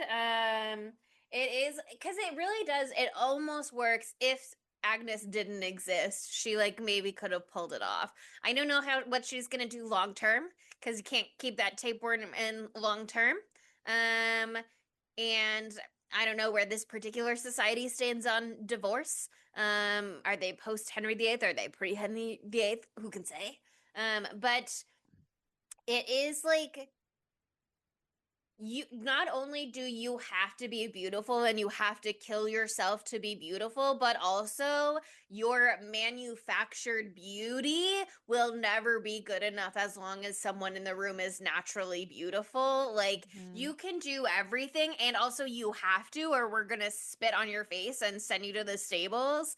It is because it really does. It almost works if Agnes didn't exist. She like maybe could have pulled it off. I don't know how what she's gonna do long term because you can't keep that tapeworm in long term. And I don't know where this particular society stands on divorce. Are they post Henry VIII? Are they pre Henry VIII? Who can say? But it is like you not only do you have to be beautiful and you have to kill yourself to be beautiful, but also your manufactured beauty will never be good enough as long as someone in the room is naturally beautiful. Like you can do everything, and also you have to, or we're gonna spit on your face and send you to the stables.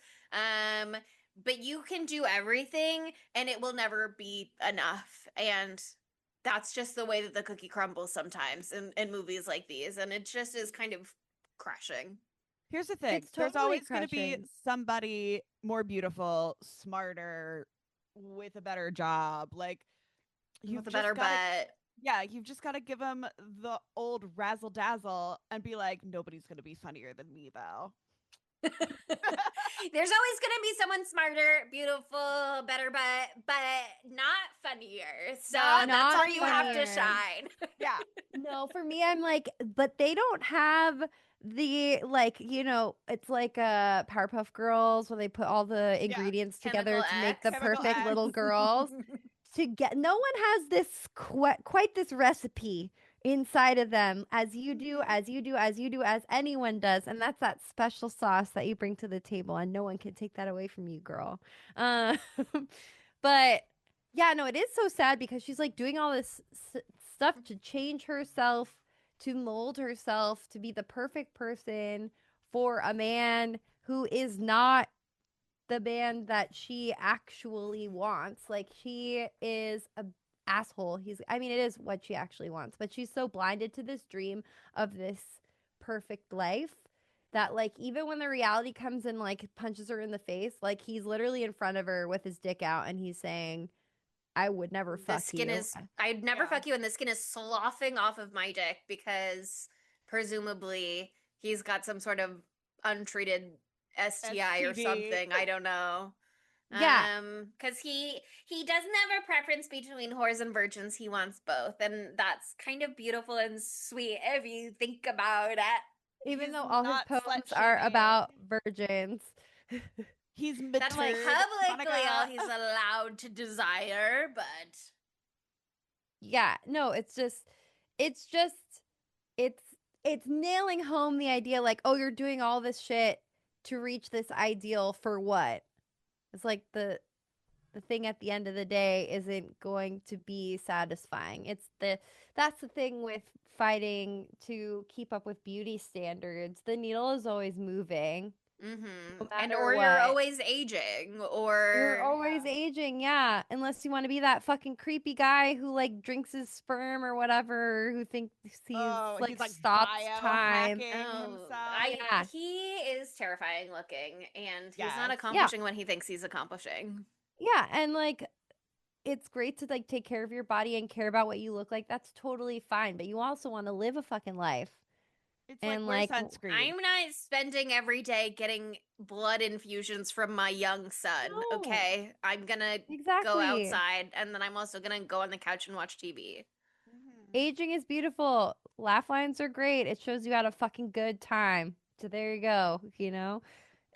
But you can do everything and it will never be enough. And that's just the way that the cookie crumbles sometimes in movies like these, and it just is kind of crashing. Here's the thing. It's There's totally always going to be crushing. somebody more beautiful, smarter, with a better job. Like With you've a just better got to butt. yeah, you've just got to give them the old razzle dazzle and be like, nobody's going to be funnier than me, though. There's always going to be someone smarter, beautiful, better butt, but not funnier. So that's where you have to shine. Yeah. No, for me, I'm like, but they don't have the like, it's like Powerpuff Girls where they put all the ingredients together to make the Chemical perfect X. little girls. No one has this quite this recipe inside of them as you do, as anyone does, and that's that special sauce that you bring to the table, and no one can take that away from you, girl. Uh, but yeah, no, it is so sad because she's like doing all this stuff to change herself, to mold herself to be the perfect person for a man who is not the man that she actually wants. Like he is a asshole. It is what she actually wants, but she's so blinded to this dream of this perfect life that like even when the reality comes and like punches her in the face, like he's literally in front of her with his dick out and he's saying, I would never The fuck skin you. is, I'd never fuck you, and the skin is sloughing off of my dick because presumably he's got some sort of untreated STI or STD. something. I don't know. Yeah. Because he doesn't have a preference between whores and virgins. He wants both, and that's kind of beautiful and sweet if you think about it. Even He's though all his not poems are slut-shaming. about virgins. He's matured. That's like publicly all Monica. he's allowed to desire, but Yeah, no, it's just it's it's nailing home the idea like, oh, you're doing all this shit to reach this ideal for what? It's like the thing at the end of the day isn't going to be satisfying. That's the thing with fighting to keep up with beauty standards. The needle is always moving. No and matter or you're what. always aging, You're or always aging, yeah. Unless you want to be that fucking creepy guy who like drinks his sperm or whatever, who thinks he's He's like stops time. biohacking himself. Yeah. he is terrifying looking, and he's not Yes. accomplishing what he thinks he's accomplishing. Yeah, and like it's great to like take care of your body and care about what you look like. That's totally fine, but you also want to live a fucking life. It's And like wear like sunscreen. I'm not spending every day getting blood infusions from my young son. No. Okay, I'm gonna go Exactly. outside, and then I'm also gonna go on the couch and watch TV. Aging is beautiful. Laugh lines are great. It shows you had a fucking good time. So there you go.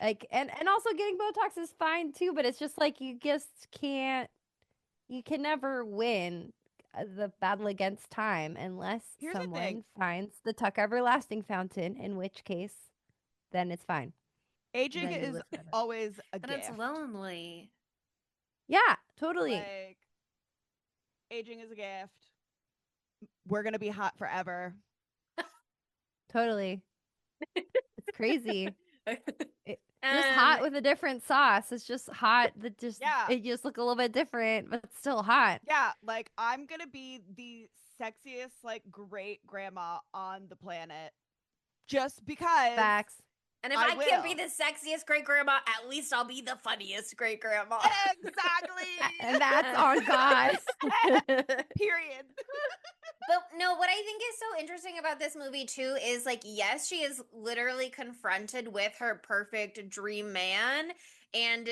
Like and also getting Botox is fine too, but it's just like you can never win the battle against time unless Here's the thing. someone finds the Tuck Everlasting fountain, in which case then it's fine. Aging Then you is live forever. always a But gift. it's lonely. Yeah, totally. Like aging is a gift. We're gonna be hot forever. Totally. It's crazy. Just hot with a different sauce. It's just hot. It just look a little bit different, but it's still hot. Yeah, like I'm gonna be the sexiest like great grandma on the planet. Just because Facts. And if I can't be the sexiest great grandma, at least I'll be the funniest great grandma. Exactly. And that's on God. Period. But no, what I think is so interesting about this movie too is like, yes, she is literally confronted with her perfect dream man and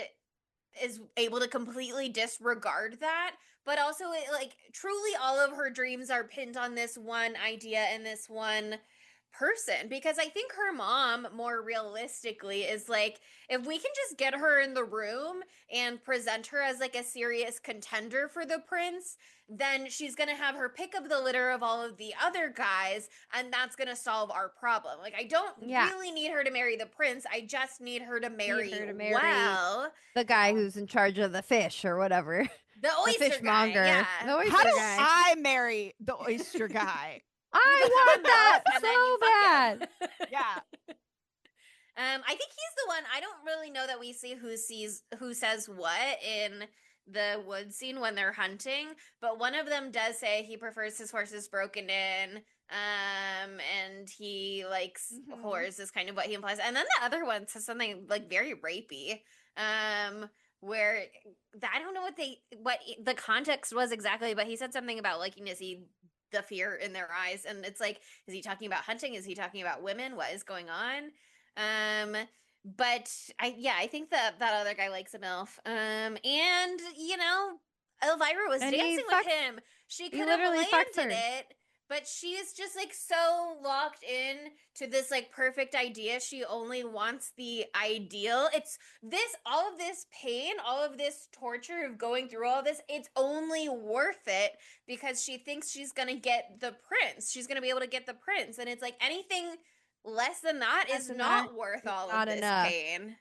is able to completely disregard that. But also, like, truly all of her dreams are pinned on this one idea and this one person, because I think her mom, more realistically, is like, if we can just get her in the room and present her as like a serious contender for the prince, then she's gonna have her pick of the litter of all of the other guys, and that's gonna solve our problem. Like, I don't really need her to marry the prince. I just need her to marry well the guy who's in charge of the fish or whatever. the oyster guy, yeah. The oyster How do guy. I marry the oyster guy? I want that so bad. Yeah. I think he's the one. I don't really know that we see who says what in the wood scene when they're hunting, but one of them does say he prefers his horses broken in. And he likes whores is kind of what he implies. And then the other one says something like very rapey. Where I don't know what the context was exactly, but he said something about liking to see the fear in their eyes, and it's like, is he talking about hunting? Is he talking about women? What is going on? But I think that other guy likes a MILF. And Elvira was dancing with him. She could have landed it, but she is just like so locked in to this like perfect idea. She only wants the ideal. It's all of this pain, all of this torture of going through all this, it's only worth it because she thinks she's gonna get the prince. She's gonna be able to get the prince. And it's like anything less than that is not worth all of this pain.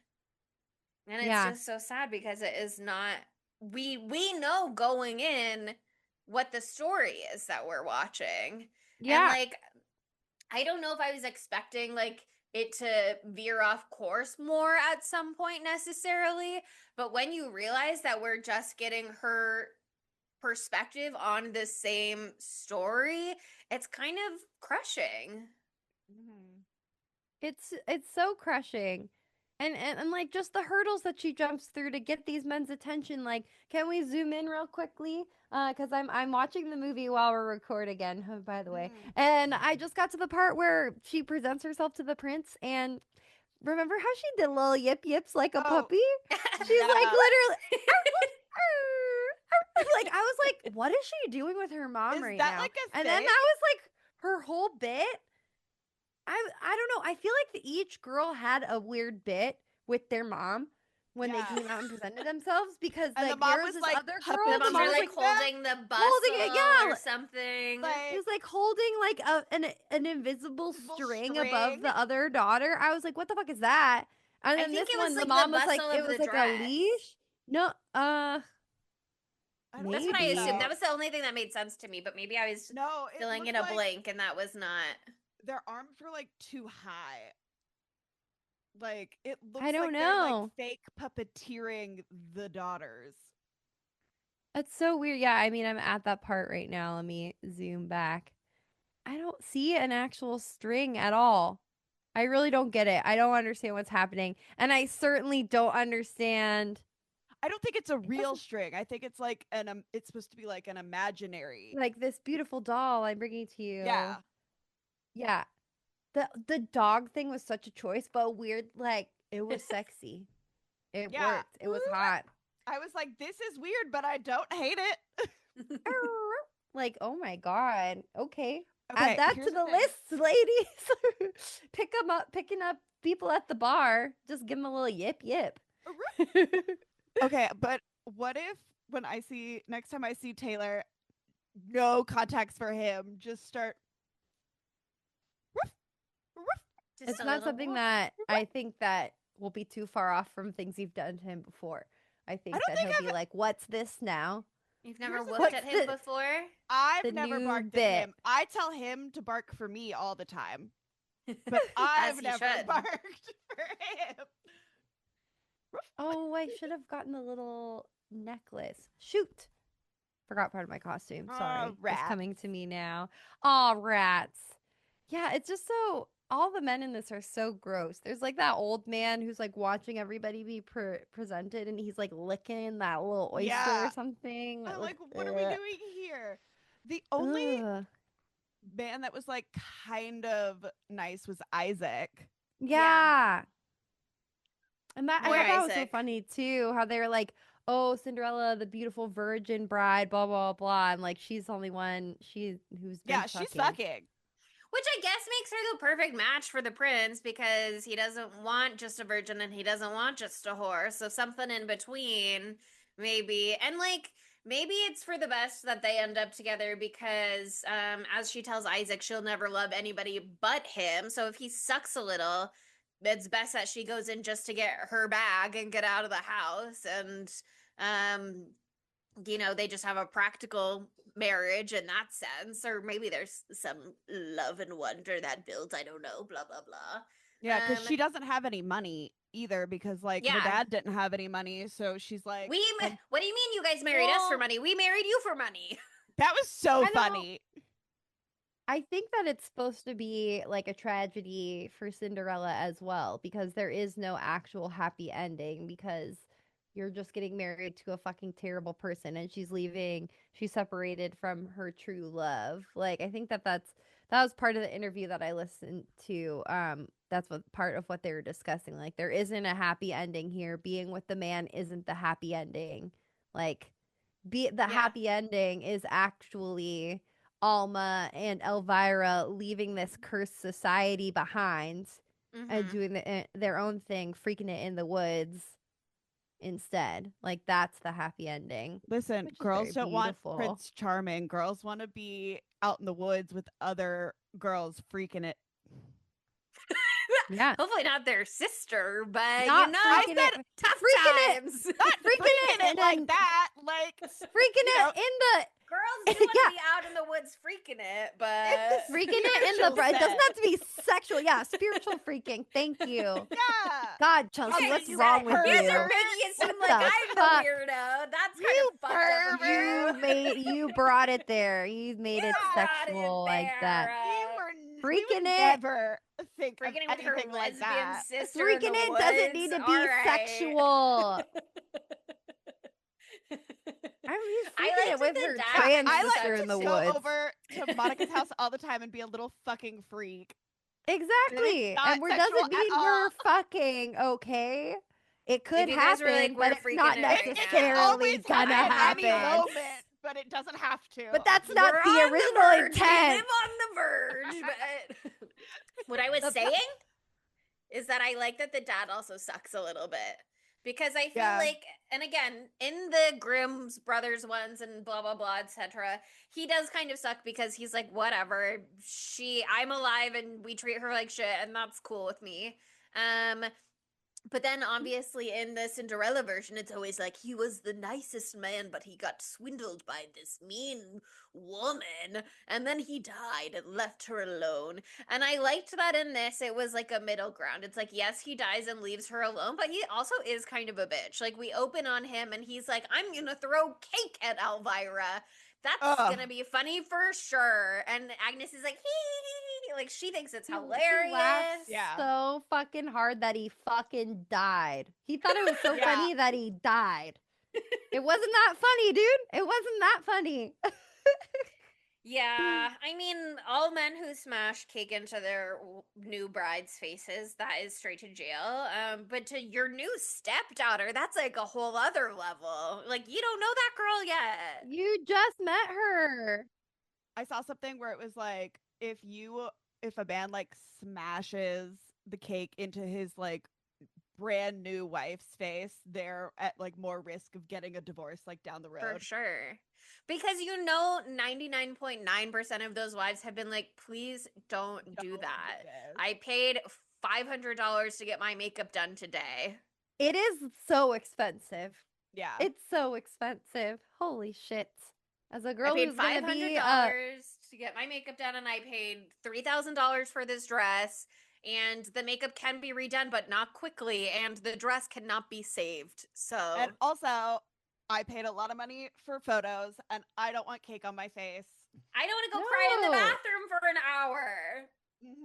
And it's just so sad because it is not. We know going in what the story is that we're watching. Yeah. And like, I don't know if I was expecting like it to veer off course more at some point necessarily, but when you realize that we're just getting her perspective on the same story, it's kind of crushing. It's so crushing. And like just the hurdles that she jumps through to get these men's attention. Like, can we zoom in real quickly? Because I'm watching the movie while we're recording again, by the way. And I just got to the part where she presents herself to the prince, and remember how she did little yip yips like a puppy? She's like literally like, I was like, what is she doing with her mom right now? Like and then that was like her whole bit. I don't know. I feel like each girl had a weird bit with their mom when they came out and presented themselves, because and like the mom there was this like other girl, the mom was like holding the bustle or something. It was like holding like an invisible string above the other daughter. I was like, what the fuck is that? And then this one, the mom was like, it was like a leash. No, that's what I assumed. That was the only thing that made sense to me, but maybe I was filling in a blank, and that was not. Their arms were like too high. Like it looks I don't like know. they're like fake puppeteering the daughters. That's so weird. Yeah, I mean, I'm at that part right now. Let me zoom back. I don't see an actual string at all. I really don't get it. I don't understand what's happening. And I certainly don't understand. I don't think it's a real string. I think it's like it's supposed to be like an imaginary. Like this beautiful doll I'm bringing to you. Yeah. Yeah. The dog thing was such a choice, but weird, like it was sexy. It worked. It was hot. I was like, this is weird, but I don't hate it. Like, oh my God. Okay. Add that to the list, ladies. Picking up people at the bar. Just give them a little yip yip. Okay, but what if next time I see Taylor, no context for him, just start. It's not something that I think that will be too far off from things you've done to him before. I think that he'll be like, what's this now? You've never whooped at him before? I've never barked at him. I tell him to bark for me all the time. But I've never barked for him. Oh, I should have gotten the little necklace. Shoot. Forgot part of my costume. Sorry. It's coming to me now. Aw, rats. Yeah, it's just so... All the men in this are so gross. There's like that old man who's like watching everybody be presented, and he's like licking that little oyster or something. I'm like, what are we doing here? The only man that was like kind of nice was Isaac. Yeah. And that I thought that was so funny too, how they were like, oh, Cinderella, the beautiful virgin bride, blah blah blah, and like she's the only one who's been she's sucking. Which I guess makes her the perfect match for the prince because he doesn't want just a virgin and he doesn't want just a whore. So something in between, maybe. And like, maybe it's for the best that they end up together because, as she tells Isaac, she'll never love anybody but him. So if he sucks a little, it's best that she goes in just to get her bag and get out of the house. And, um, they just have a practical marriage in that sense, or maybe there's some love and wonder that builds. I don't know. Blah blah blah. Yeah, because she doesn't have any money either because like her Yeah. dad didn't have any money, so she's like, What do you mean you guys married us for money? We married you for money. That was so funny. I think that it's supposed to be like a tragedy for Cinderella as well because there is no actual happy ending because you're just getting married to a fucking terrible person and she's leaving, she's separated from her true love. Like I think that was part of the interview that I listened to. That's what part of what they were discussing. Like there isn't a happy ending here. Being with the man isn't the happy ending. Like the happy ending is actually Alma and Elvira leaving this cursed society behind and doing their own thing, freaking it in the woods instead. Like that's the happy ending. Listen, girls don't want Prince Charming. Girls want to be out in the woods with other girls freaking it. Yeah. Hopefully not their sister, but not I said tough times. Not freaking it like that. Like freaking it in the girls do want to be out in the woods freaking it, but freaking it in the it doesn't have to be sexual. Yeah, spiritual freaking. Thank you. Yeah. God, Chelsea, what's wrong with you? You guys are making it seem like I'm the weirdo. That's kind of fucked up. You brought it there. You made it sexual like that. Freaking it. Never think freaking of with her anything like lesbian that. sister. Freaking it doesn't need to be sexual. I like it with her trans sister in the woods. I like to go over to Monica's house all the time and be a little fucking freak. Exactly. And it doesn't mean we're fucking, okay? It could happen, like, but it's not necessarily gonna happen. Moment, but it doesn't have to. But that's not the original intent. We live on the verge. But what I was saying is that I like that the dad also sucks a little bit. Because I feel like, and again, in the Grimm's brothers ones and blah, blah, blah, etc., he does kind of suck because he's like, whatever, I'm alive and we treat her like shit and that's cool with me. But then obviously in the Cinderella version, it's always like he was the nicest man, but he got swindled by this mean woman and then he died and left her alone. And I liked that in this, it was like a middle ground. It's like, yes, he dies and leaves her alone, but he also is kind of a bitch. Like we open on him and he's like, I'm going to throw cake at Elvira. That's gonna be funny for sure. And Agnes is like, hee, like she thinks it's hilarious. Yeah. So fucking hard that he fucking died. He thought it was so funny that he died. It wasn't that funny, dude. It wasn't that funny. Yeah, I mean, all men who smash cake into their new brides' faces, that is straight to jail. But to your new stepdaughter, that's like a whole other level. Like, you don't know that girl yet. You just met her. I saw something where it was like, if a man like smashes the cake into his like brand new wife's face, they're at like more risk of getting a divorce like down the road. For sure. Because 99.9% of those wives have been like, please don't do that. I paid $500 to get my makeup done today. It is so expensive. Yeah. It's so expensive. Holy shit. As a girl I paid who's going to be to get my makeup done and I paid $3,000 for this dress. And the makeup can be redone, but not quickly. And the dress cannot be saved. So. And also, I paid a lot of money for photos, and I don't want cake on my face. I don't want to go cry in the bathroom for an hour.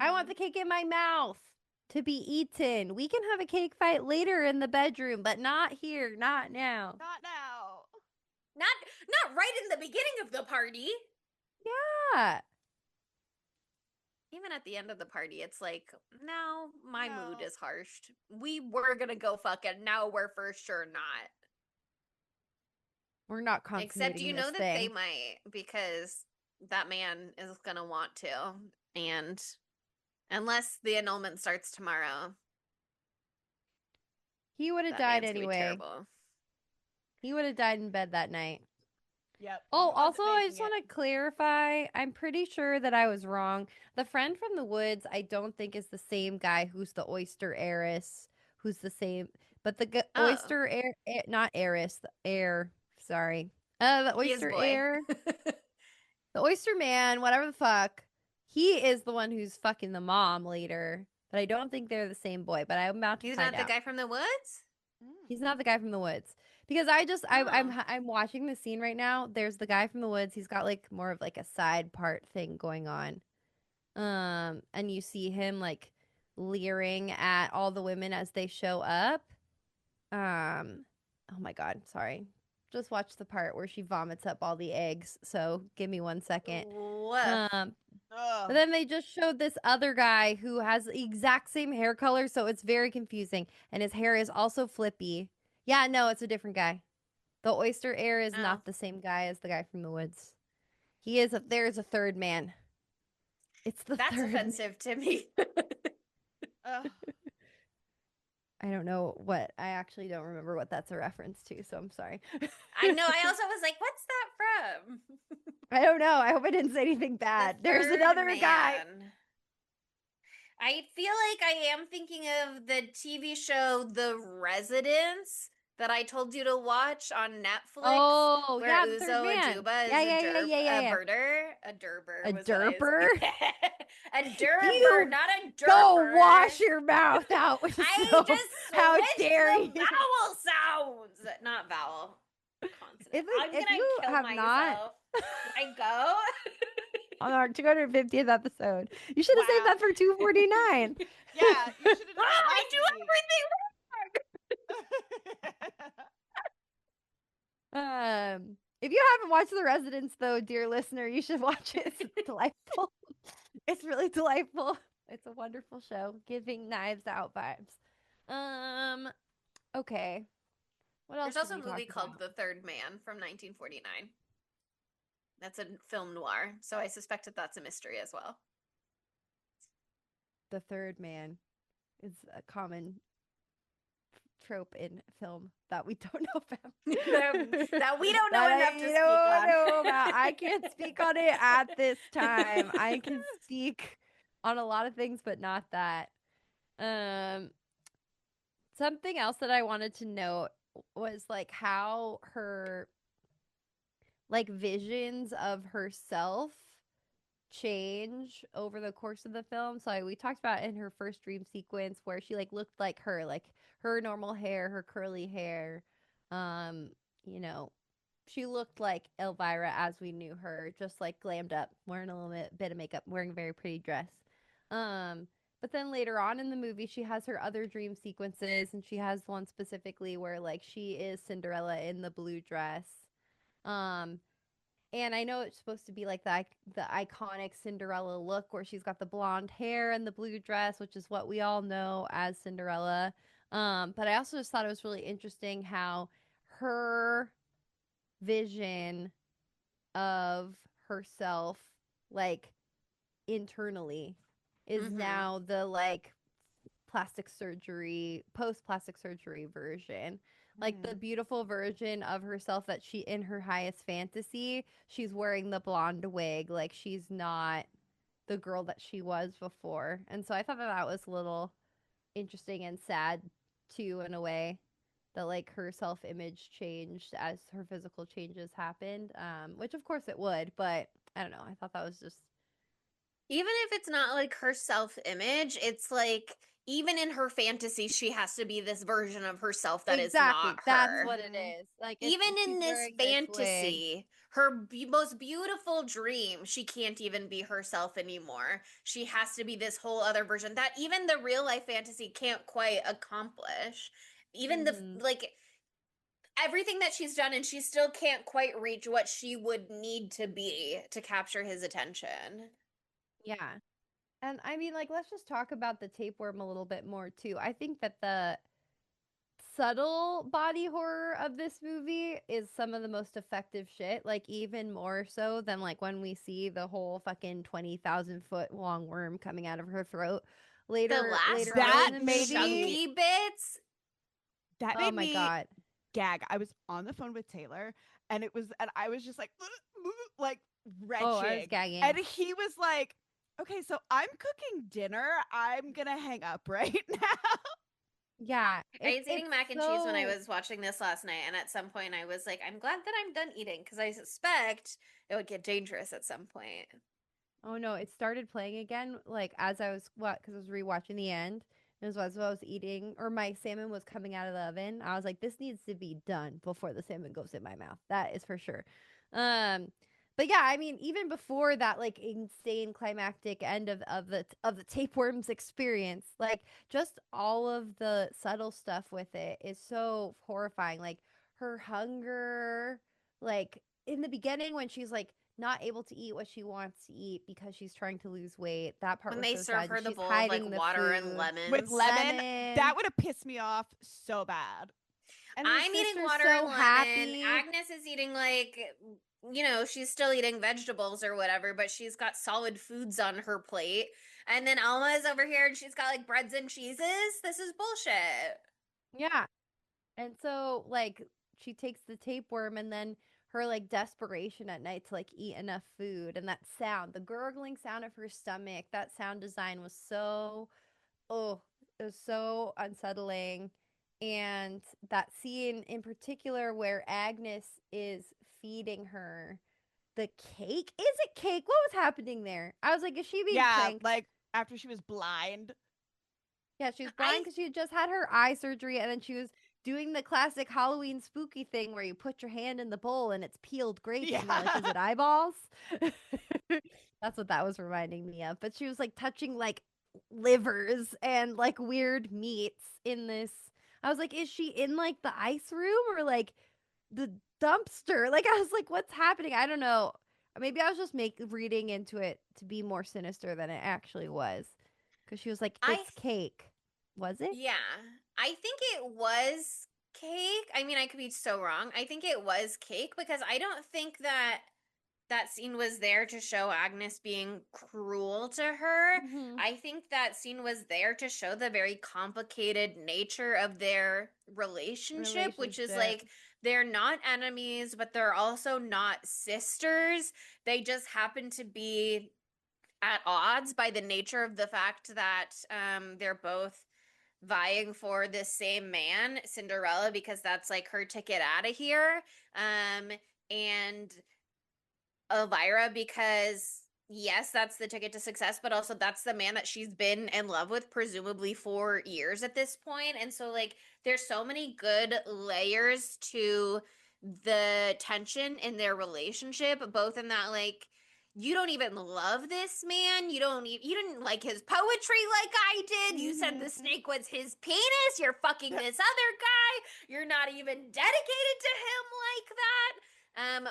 I want the cake in my mouth to be eaten. We can have a cake fight later in the bedroom, but not here, not now. Not now. Not right in the beginning of the party. Yeah. Even at the end of the party, it's like, no, my mood is harsh. We were going to go fuck it. Now we're for sure not. We're not consummating Except you know that they might, because that man is gonna want to. And unless the annulment starts tomorrow, He would have that died man's gonna be anyway. terrible. He would have died in bed that night. Yep. Oh, He wasn't also, I making just it. want to clarify. I'm pretty sure that I was wrong. The friend from the woods, I don't think is the same guy who's the oyster heiress, who's the same, but the Oh, oyster heir, not heiress, the heir. Sorry, the he is oyster boy. heir, the oyster man, whatever the fuck. He is the one who's fucking the mom later, but I don't think they're the same boy. But I'm about to He's find not the out. guy from the woods? He's not the guy from the woods because Oh. I'm watching the scene right now. There's the guy from the woods. He's got like more of like a side part thing going on. And you see him like leering at all the women as they show up. Oh my god, sorry. Just watch the part where she vomits up all the eggs. So give me 1 second. Woof. Um, Ugh. but then they just showed this other guy who has the exact same hair color, so it's very confusing. And his hair is also flippy. Yeah, no, it's a different guy. The oyster heir is Oh. not the same guy as the guy from the woods. He is there is a third man. It's the That's third man. offensive to me. Ugh. I don't know what I actually don't remember what that's a reference to, so I'm sorry. I know. I also was like, what's that from? I don't know. I hope I didn't say anything The bad. There's third another guy. man. I feel like I am thinking of the TV show The Residence that I told you to watch on Netflix, Oh, where yeah, the third Uzo man. Aduba is Yeah, yeah, yeah, yeah, yeah, a yeah. birder. A derber A was what I was. derper? A derber, You not a go derper. wash your mouth out with I soap. just How switched dare the you? vowel sounds, not vowel. Consonant. I'm If gonna you kill have not myself. Should I go? on our 250th episode, you should have saved Wow. that for 249. Yeah, you should have done that I last do week. If you haven't watched The Residence, though, dear listener, you should watch it. It's delightful. It's really delightful. It's a wonderful show, giving Knives Out vibes. Okay. What else There's should also we a talk movie called about? The Third Man from 1949. That's a film noir, so I suspect that that's a mystery as well. The Third Man is a common trope in film that we don't know about. That we don't know That enough I to speak don't on. know about. I can't speak on it at this time. I can speak on a lot of things, but not that. Um, Something else that I wanted to note was like how her like visions of herself change over the course of the film. So we talked about in her first dream sequence where she like looked like her normal hair, her curly hair. Um, you know, she looked like Elvira as we knew her, just like glammed up, wearing a little bit of makeup, wearing a very pretty dress. Um, but then later on in the movie, she has her other dream sequences, and she has one specifically where like she is Cinderella in the blue dress. Um, and I know it's supposed to be like the iconic Cinderella look where she's got the blonde hair and the blue dress, which is what we all know as Cinderella. But I also just thought it was really interesting how her vision of herself, like internally, is Mm-hmm. now the like plastic surgery, post plastic surgery version. Like the beautiful version of herself that she in her highest fantasy, she's wearing the blonde wig. Like she's not the girl that she was before. And so I thought that that was a little interesting and sad too, in a way, that like her self image changed as her physical changes happened. Which of course it would, but I don't know. I thought that was just Even if it's not like her self image, it's like even in her fantasy, she has to be this version of herself that is not exactly that's her. what it is. Like it's Even she's in this wearing this wig. fantasy, her most beautiful dream, she can't even be herself anymore. She has to be this whole other version that even the real life fantasy can't quite accomplish. Even the Mm-hmm. like everything that she's done, and she still can't quite reach what she would need to be to capture his attention. Yeah. And I mean, like, let's just talk about the tapeworm a little bit more too. I think that the subtle body horror of this movie is some of the most effective shit. Like, even more so than like when we see the whole fucking 20,000 foot long worm coming out of her throat The later last on in That the made movie. me chunky bits. that Oh made my me god. gag. I was on the phone with Taylor and I was just like like Oh, I was retching. gagging. And he was like, "Okay, so I'm cooking dinner. I'm going to hang up right now." Yeah, I was eating it's mac and cheese when I so. was watching this last night, and at some point I was like, I'm glad that I'm done eating because I suspect it would get dangerous at some point. Oh no, it started playing again like as I was what because I was rewatching the end. It was as I was eating, or my salmon was coming out of the oven. I was like, this needs to be done before the salmon goes in my mouth. That is for sure. Um, but yeah, I mean, even before that, like insane climactic end of the tapeworms experience, like just all of the subtle stuff with it is so horrifying. Like her hunger, like in the beginning when she's like not able to eat what she wants to eat because she's trying to lose weight. That part When was they so serve sad. her And the she's bowl of like hiding the water and food With lemons. lemon, lemon. that would have pissed me off so bad. And her I'm eating sister's water so and lemon. happy. Agnes is eating like, she's still eating vegetables or whatever, but she's got solid foods on her plate. And then Alma is over here and she's got like breads and cheeses. This is bullshit. Yeah. And so like she takes the tapeworm and then her like desperation at night to like eat enough food and that sound, the gurgling sound of her stomach, that sound design was so oh, it was so unsettling. And that scene in particular where Agnes is feeding her the cake. Is it cake? What was happening there? I was like, is she being Yeah, pranked? like after she was blind. Yeah, she was blind I because she had just had her eye surgery and then she was doing the classic Halloween spooky thing where you put your hand in the bowl and it's peeled grapes and you're like, Yeah. is it eyeballs? That's what that was reminding me of. But she was like touching like livers and like weird meats in this. I was like, is she in like the ice room or like the dumpster? Like, I was like, what's happening? I don't know. Maybe I was just reading into it to be more sinister than it actually was. Because she was like, I it's cake. Was it? Yeah, I think it was cake. I mean, I could be so wrong. I think it was cake because I don't think that that scene was there to show Agnes being cruel to her. Mm-hmm. I think that scene was there to show the very complicated nature of their relationship, which is Relationship. like they're not enemies, but they're also not sisters. They just happen to be at odds by the nature of the fact that they're both vying for this same man, Cinderella, because that's like her ticket out of here. And Elvira, because yes, that's the ticket to success, but also that's the man that she's been in love with, presumably for years at this point. And so, like, there's so many good layers to the tension in their relationship, both in that, like, you don't even love this man. You didn't like his poetry like I did. You said the Mm-hmm. snake was his penis. You're fucking this other guy. You're not even dedicated to him like that.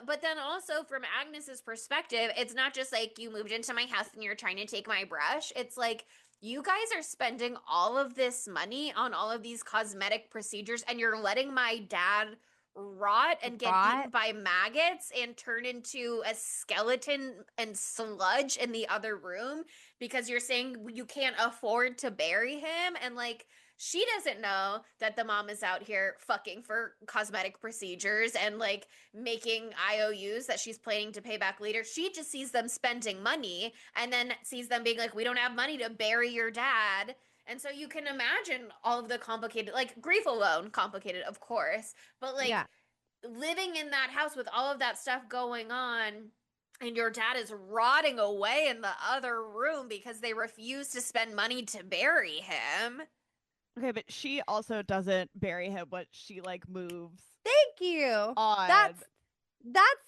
But then also from Agnes's perspective, it's not just like you moved into my house and you're trying to take my brush. It's like you guys are spending all of this money on all of these cosmetic procedures and you're letting my dad rot and get eaten Rot. by maggots and turn into a skeleton and sludge in the other room because you're saying you can't afford to bury him. And like she doesn't know that the mom is out here fucking for cosmetic procedures and like making IOUs that she's planning to pay back later. She just sees them spending money and then sees them being like, we don't have money to bury your dad. And so you can imagine all of the complicated, like grief alone, complicated, of course, but like Yeah. living in that house with all of that stuff going on and your dad is rotting away in the other room because they refuse to spend money to bury him. Okay, but she also doesn't bury him when she like moves Thank you. on. That's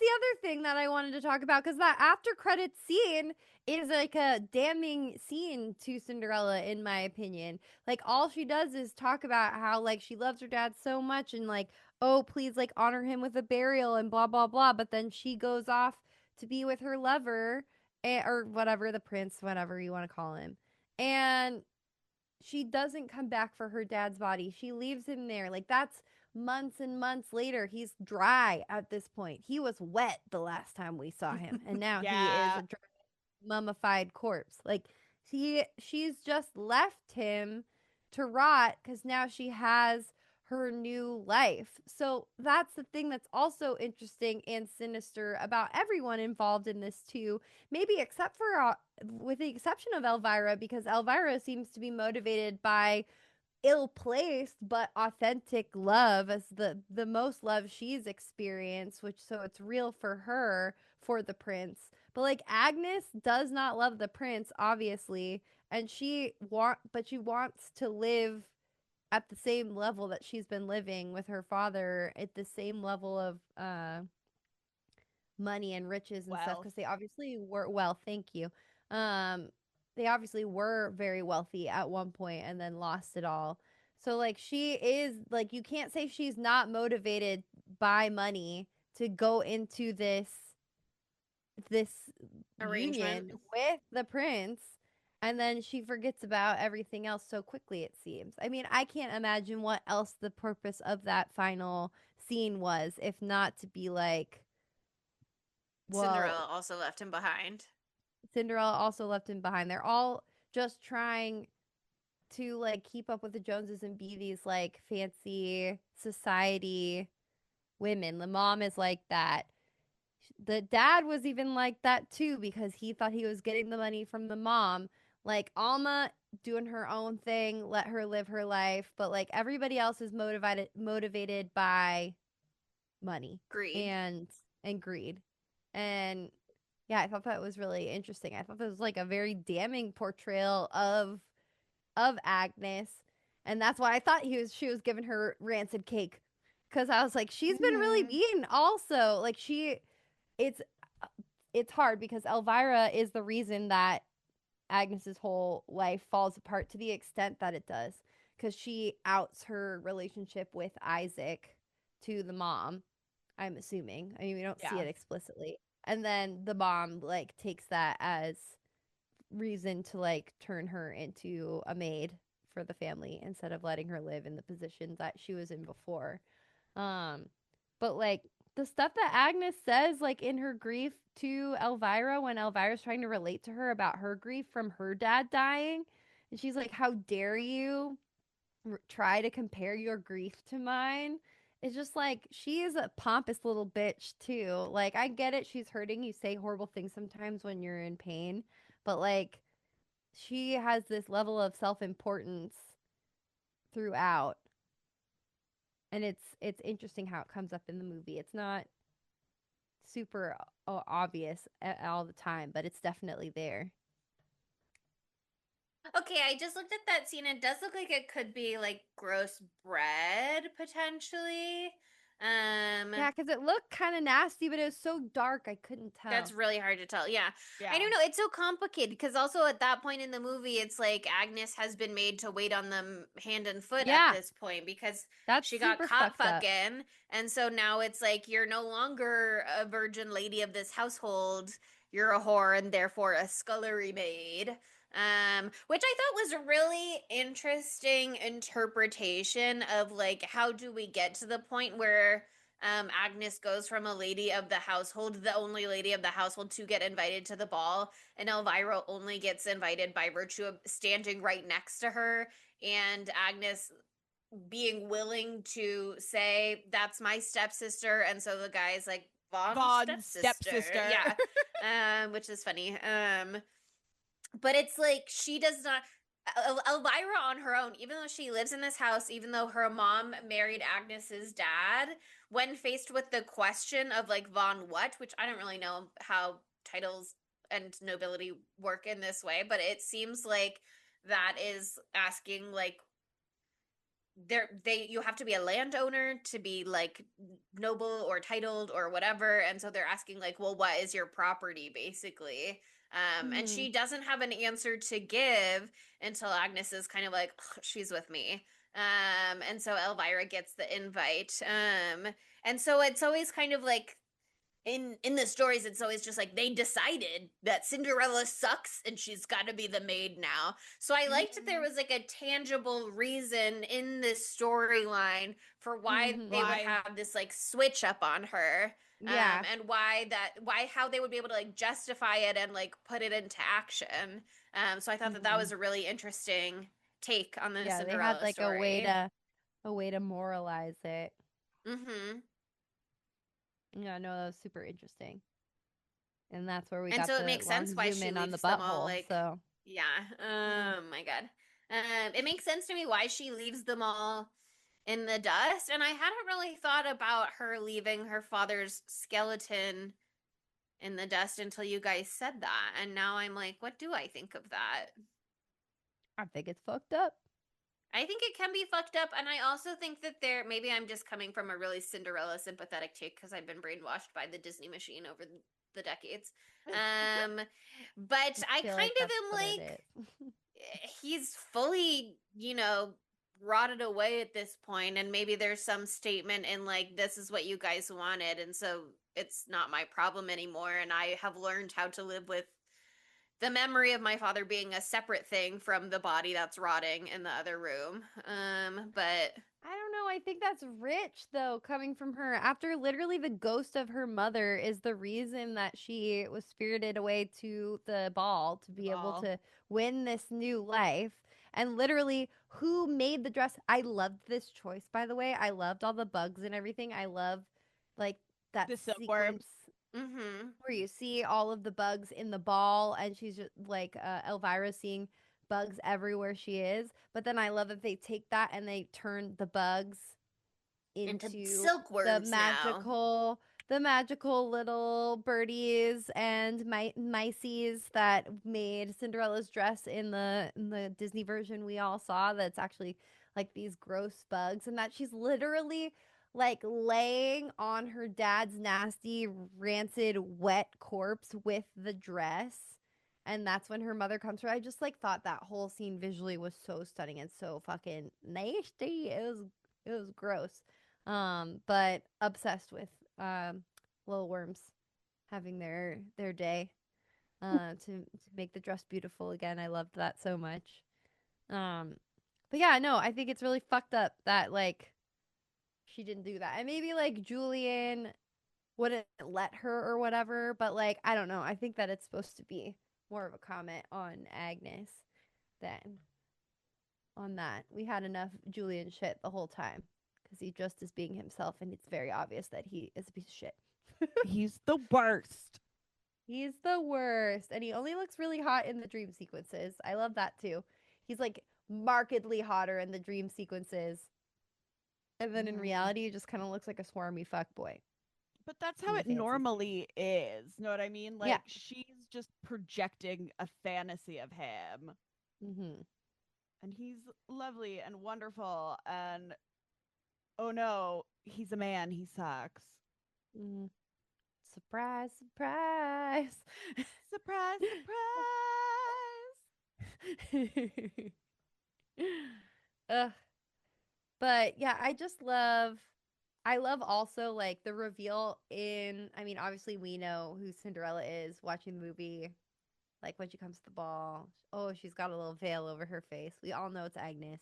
the other thing that I wanted to talk about because that after credit scene is like a damning scene to Cinderella, in my opinion. Like all she does is talk about how like she loves her dad so much and like, oh, please like honor him with a burial and blah blah blah. But then she goes off to be with her lover or whatever, the prince, whatever you want to call him. And she doesn't come back for her dad's body. She leaves him there. Like that's months and months later. He's dry at this point. He was wet the last time we saw him, and now he is Yeah. a dry, mummified corpse. Like she's just left him to rot because now she has her new life. So that's the thing that's also interesting and sinister about everyone involved in this too. Maybe except for with the exception of Elvira, because Elvira seems to be motivated by ill-placed but authentic love as the most love she's experienced, which so it's real for her for the prince. But like Agnes does not love the prince, obviously, and she wants to live at the same level that she's been living with her father, at the same level of money and riches and stuff, Well, because they obviously were, well, thank you, um they obviously were very wealthy at one point and then lost it all. So like she is, like, you can't say she's not motivated by money to go into this Arrangement. union with the prince, and then she forgets about everything else so quickly, it seems. I mean, I can't imagine what else the purpose of that final scene was, if not to be like, well, Cinderella also left him behind. Cinderella also left him behind. They're all just trying to like keep up with the Joneses and be these like fancy society women. The mom is like that. The dad was even like that too because he thought he was getting the money from the mom. Like Alma doing her own thing, let her live her life, but like everybody else is motivated by money Greed. and greed. And yeah, I thought that was really interesting. I thought that was like a very damning portrayal of Agnes, and that's why I thought she was giving her rancid cake, because I was like, she's been really mhm. mean. Also, like it's it's hard because Elvira is the reason that Agnes's whole life falls apart to the extent that it does, because she outs her relationship with Isaac to the mom. I'm assuming. I mean, we don't see Yeah. it explicitly. And then the mom like takes that as reason to like turn her into a maid for the family instead of letting her live in the position that she was in before. Um but like the stuff that Agnes says like in her grief to Elvira when Elvira's trying to relate to her about her grief from her dad dying, and she's like, how dare you try to compare your grief to mine. It's just like she is a pompous little bitch too. Like I get it, she's hurting. You say horrible things sometimes when you're in pain, but like she has this level of self-importance throughout, and it's interesting how it comes up in the movie. It's not super obvious all the time, but it's definitely there. Okay, I just looked at that scene. It does look like it could be like gross bread potentially. Um Yeah, because it looked kind of nasty, but it was so dark I couldn't That's tell. really hard to tell. Yeah. I Yeah. don't know. It's so complicated because also at that point in the movie, it's like Agnes has been made to wait on them hand and foot at Yeah, this point because that's she got super caught fucked up. fucking. And so now it's like you're no longer a virgin lady of this household. You're a whore and therefore a scullery maid. Which I thought was a really interesting interpretation of like how do we get to the point where Agnes goes from a lady of the household, the only lady of the household, to get invited to the ball, and Elvira only gets invited by virtue of standing right next to her, and Agnes being willing to say, "That's my stepsister," and so the guy's like, "Vaughn's Vaughn's stepsister," stepsister. yeah, which is funny. But it's like she does not. Elvira on her own, even though she lives in this house, even though her mom married Agnes's dad, when faced with the question of like Von what, which I don't really know how titles and nobility work in this way, but it seems like that is asking like they you have to be a landowner to be like noble or titled or whatever, and so they're asking like, well, what is your property basically. And Hmm. she doesn't have an answer to give until Agnes is kind of like, she's with me. And so Elvira gets the invite. And so it's always kind of like in the stories it's always just like they decided that Cinderella sucks and she's got to be the maid now. So I liked that there was like a tangible reason in this storyline for why they would Why? have this like switch up on her. Yeah. And why how they would be able to like justify it and like put it into action. So I thought that that was a really interesting take on the Yeah, they had Cinderella like story. a way to moralize it. Mm-hmm. Yeah, no, that was super interesting. And that's where we And got so it the makes sense long why zoom she in on the leaves them all butthole. like, So, yeah. yeah. Oh my god. It makes sense to me why she leaves them all in the dust. And I hadn't really thought about her leaving her father's skeleton in the dust until you guys said that. And now I'm like, what do I think of that? I think it's fucked up. I think it can be fucked up, and I also think that maybe I'm just coming from a really Cinderella sympathetic take because I've been brainwashed by the Disney machine over the decades. Um, but I I feel kind like of that's am what it like, is. he's fully, rotted away at this point, and maybe there's some statement in like, this is what you guys wanted, and so it's not my problem anymore, and I have learned how to live with the memory of my father being a separate thing from the body that's rotting in the other room. But I don't know. I think that's rich though, coming from her. After literally the ghost of her mother is the reason that she was spirited away to the ball to The be able ball. to win this new life. And literally, who made the dress? I loved this choice, by the way. I loved all the bugs and everything. I love like that The silkworms. sequence mm-hmm. where you see all of the bugs in the ball, and she's just like Elvira seeing bugs everywhere she is. But then I love that they take that and they turn the bugs Into into the silkworms now. magical little birdies and mices that made Cinderella's dress in the Disney version we all saw. That's actually like these gross bugs, and that she's literally like laying on her dad's nasty, rancid, wet corpse with the dress. And that's when her mother comes to her. I just like thought that whole scene visually was so stunning and so fucking nasty. It was gross. But obsessed with little worms having their day to make the dress beautiful again. I loved that so much. Um, but yeah, no, I think it's really fucked up that like she didn't do that, and maybe like Julian wouldn't let her or whatever. But like I don't know. I think that it's supposed to be more of a comment on Agnes than on that. We had enough Julian shit the whole time because he just is being himself, and it's very obvious that he is a piece of shit. He's the worst. He's the worst, and he only looks really hot in the dream sequences. I love that too. He's like markedly hotter in the dream sequences, and then in reality, he just kind of looks like a swarmy fuck boy But that's how in the it fancy. normally is. Know what I mean? Yeah. Like she's just projecting a fantasy of him. Mm-hmm. And he's lovely and wonderful and oh no, he's a man, he sucks. Mm-hmm. Surprise, surprise. Surprise, surprise. Ugh. But yeah, I love also like the reveal in I mean, obviously we know who Cinderella is watching the movie. Like when she comes to the ball. Oh, she's got a little veil over her face. We all know it's Agnes.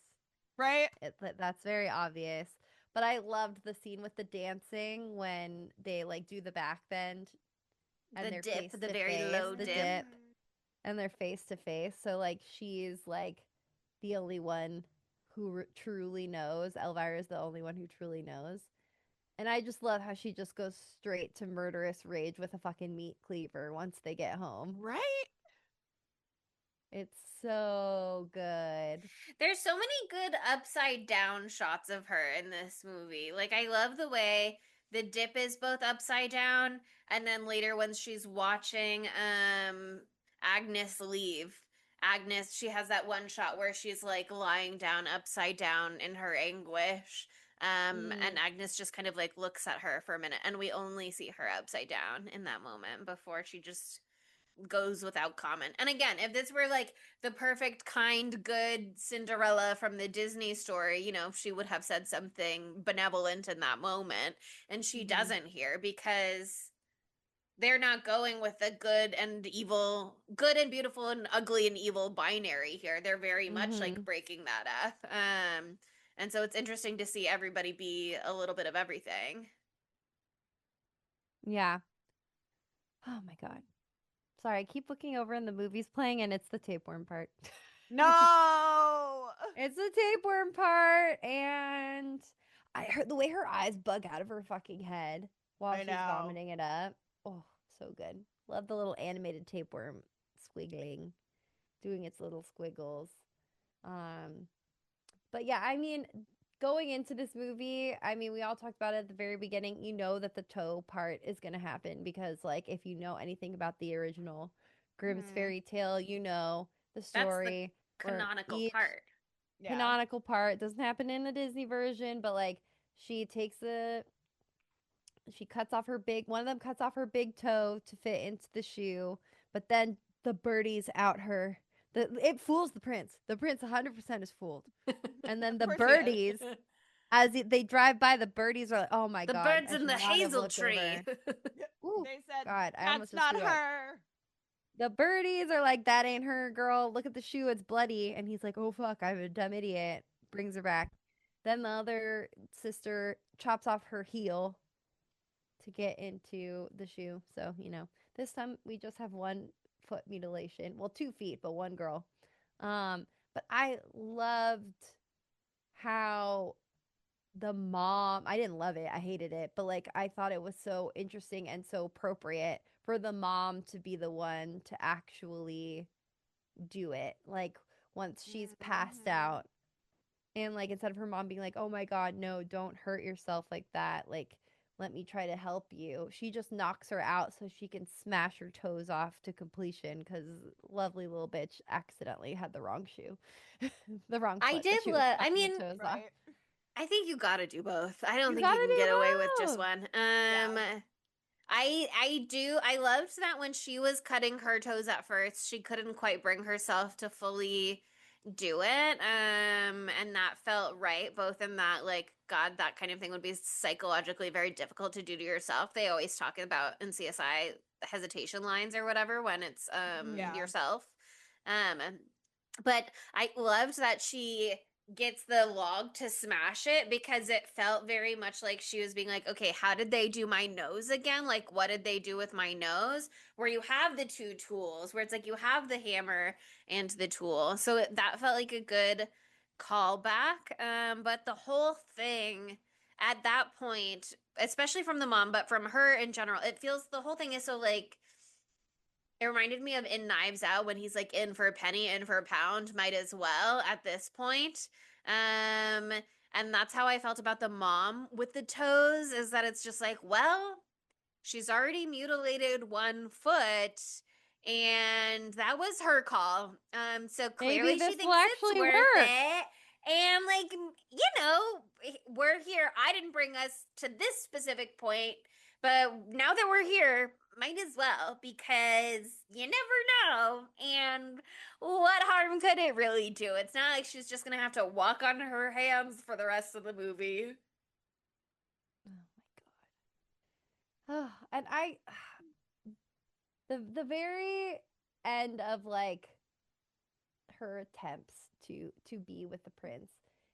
Right? That's very obvious. But I loved the scene with the dancing when they like do the back bend and The they're dip, face the to very face, low the dip. dip, and they're face to face. So like she's like the only one who truly knows. Elvira's the only one who truly knows. And I just love how she just goes straight to murderous rage with a fucking meat cleaver once they get home. Right? It's so good. There's so many good upside down shots of her in this movie. Like I love the way the dip is both upside down and then later when she's watching Agnes leave. Agnes, she has that one shot where she's like lying down upside down in her anguish. And Mm, Agnes just kind of like looks at her for a minute and we only see her upside down in that moment before she just goes without comment. And again, if this were like the perfect, kind, good Cinderella from the Disney story, she would have said something benevolent in that moment. And she hmm doesn't here because they're not going with the good and evil, good and beautiful and ugly and evil binary here. They're very much like breaking that up. And so it's interesting to see everybody be a little bit of everything. Yeah. Oh my god. Sorry, I keep looking over and the movie's playing and it's the tapeworm part. No. It's the tapeworm part, and I heard the way her eyes bug out of her fucking head while I she's know. vomiting it up. Oh, so good. Love the little animated tapeworm squiggling, doing its little squiggles. Um, but yeah, I mean, going into this movie, I mean, we all talked about it at the very beginning. You know that the toe part is going to happen because, like, if you know anything about the original Grimm's Mm, fairy tale, you know the That's the story where canonical each part. yeah. canonical part doesn't happen in the Disney version, but like she takes a she cuts off her big one of them cuts off her big toe to fit into the shoe, but then the birdies out her it fools the prince. The prince 100% is fooled. And then Of the course he is. birdies they drive by, the birdies are like, "Oh my The god, birds I in the should not have hazel looked tree. over." Ooh, They said god, I almost that's just not threw up. her. The birdies are like, "That ain't her, girl. Look at the shoe, it's bloody." And he's like, "Oh fuck, I'm a dumb idiot." Brings her back. Then the other sister chops off her heel to get into the shoe. So, this time we just have one foot mutilation. Well, 2 feet, but one girl. But I loved how the mom, I didn't love it. I hated it, but like I thought it was so interesting and so appropriate for the mom to be the one to actually do it. Like once she's passed Mm-hmm. out, and like instead of her mom being like, "Oh my god, no, don't hurt yourself like that. Like let me try to help you." She just knocks her out so she can smash her toes off to completion cuz lovely little bitch accidentally had the wrong shoe. The wrong I foot that did she was love, I chopping the mean, toes off. Right. I think you gotta do both. I don't You think got you to can get away with do just both. one. Yeah. I loved that when she was cutting her toes at first, she couldn't quite bring herself to fully do it. And that felt right, both in that, like, God, that kind of thing would be psychologically very difficult to do to yourself. They always talk about in CSI hesitation lines or whatever when it's Mhm. Yeah. yourself. Um but I loved that she gets the log to smash it because it felt very much like she was being like, okay, how did they do my nose again? Like, what did they do with my nose? Where you have the two tools, where it's like you have the hammer and the tool. So that felt like a good callback. But the whole thing at that point, especially from the mom, but from her in general, it feels the whole thing is so like it reminded me of in Knives Out when he's like in for a penny, in for a pound, might as well at this point. Um, and that's how I felt about the mom with the toes, is that it's just like, well, she's already mutilated one foot, and that was her call. So Maybe clearly she this will thinks it's actually worth work. it. And like, we're here. I didn't bring us to this specific point, but now that we're here, might as well, because you never know. And what harm could it really do? It's not like she's just gonna have to walk on her hands for the rest of the movie. Oh my god. And I the very end of like her attempts to be with the prince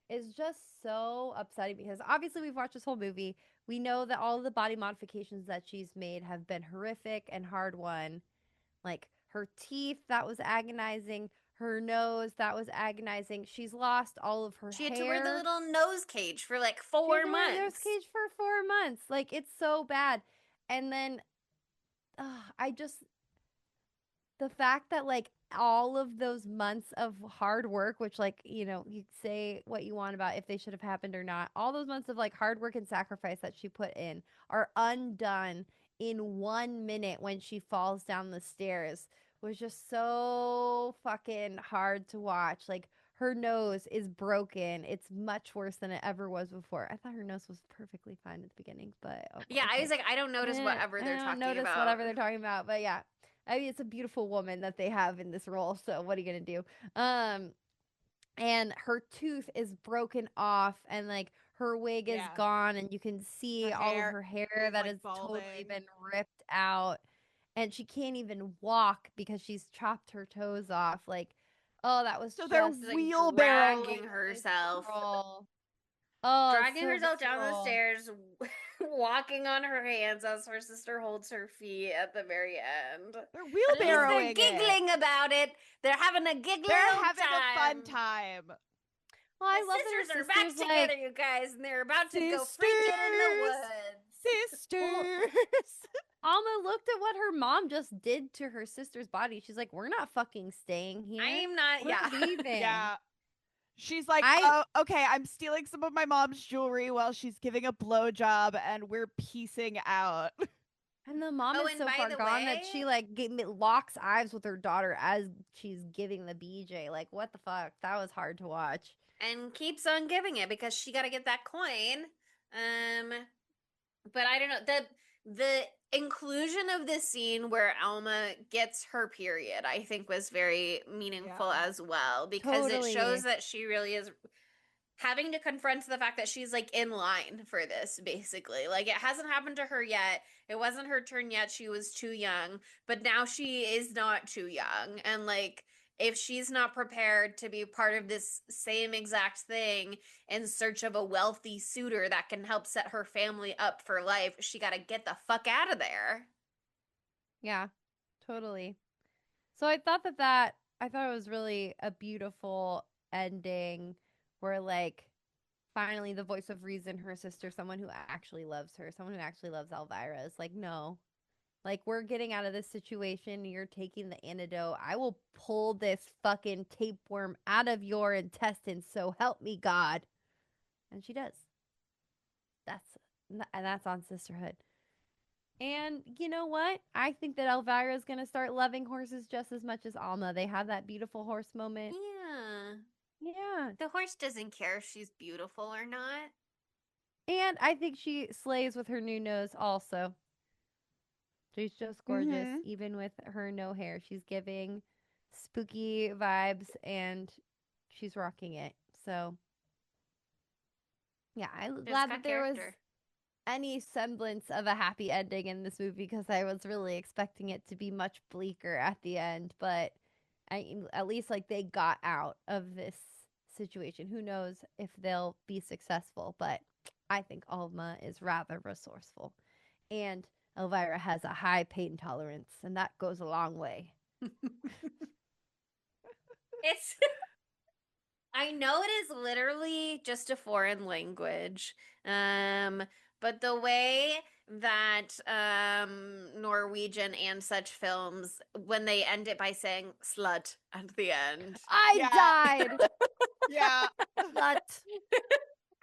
is just so upsetting because obviously we've watched this whole movie. We know that all of the body modifications that she's made have been horrific and hard won. Like her teeth, that was agonizing. Her nose, that was agonizing. She's lost all of her She had to wear the hair. little nose cage for like She had four to wear a nose months. cage for 4 months. Like it's so bad. And then I just the fact that like all of those months of hard work, which like you say what you want about if they should have happened or not, all those months of like hard work and sacrifice that she put in are undone in 1 minute when she falls down the stairs was just so fucking hard to watch. Like her nose is broken. It's much worse than it ever was before. I thought her nose was perfectly fine at the beginning, but Yeah, I okay. was like, I don't notice whatever I they're don't talking notice about. whatever they're talking about, but yeah. I mean, it's a beautiful woman that they have in this role. So what are you gonna do? Um, and her tooth is broken off, and like her wig is Yeah. gone, and you can Her see all of hair her hair is that like has totally balding. been ripped out. and she can't even walk because she's chopped her toes off. Like, oh, that was So they're just like wheelbarrowing dragging this herself. visceral. Oh, it's Dragging so herself down the visceral. stairs, walking on her hands as her sister holds her feet at the very end. They're But at least they're wheelbarrowing giggling about it. They're having a giggly They're old having time. a fun time. Well, I The love that sisters her are back sister's together, like, you guys, and they're about to go Sisters! freaking in the woods. Sisters. Alma looked at what her mom just did to her sister's body. She's like, we're not fucking staying here. I'm not, We're yeah. leaving. Yeah. She's like, I- oh, okay, I'm stealing some of my mom's jewelry while she's giving a blowjob, and we're piecing out. And the mom Oh, is and so by far the gone that she way- like locks eyes with her daughter as she's giving the BJ. Like, what the fuck? That was hard to watch. And keeps on giving it because she got to get that coin. But I don't know, the inclusion of this scene where Alma gets her period, I think was very meaningful as well, because it Totally. shows that she really is having to confront the fact that she's like in line for this, basically. Like, it hasn't happened to her yet. It wasn't her turn yet. She was too young, but now she is not too young. And like, if she's not prepared to be part of this same exact thing in search of a wealthy suitor that can help set her family up for life, she got to get the fuck out of there. Yeah, totally. So I thought it was really a beautiful ending where like finally the voice of reason, her sister, someone who actually loves her, someone who actually loves Elvira is like, no. Like, we're getting out of this situation. You're taking the antidote. I will pull this fucking tapeworm out of your intestines. So help me God. And she does. That's on sisterhood. And you know what? I think that Elvira is going to start loving horses just as much as Alma. They have that beautiful horse moment. Yeah. Yeah. The horse doesn't care if she's beautiful or not. And I think she slays with her new nose also. She's just gorgeous, even with her no hair. She's giving spooky vibes and she's rocking it. So, yeah, I'm glad that there was any semblance of a happy ending in this movie because I was really expecting it to be much bleaker at the end. But at least like they got out of this situation. Who knows if they'll be successful? But I think Alma is rather resourceful, and Elvira has a high pain tolerance, and that goes a long way. It's I know it is literally just a foreign language. But the way that Norwegian and such films, when they end it by saying slut at the end. I died. Yeah. Slut.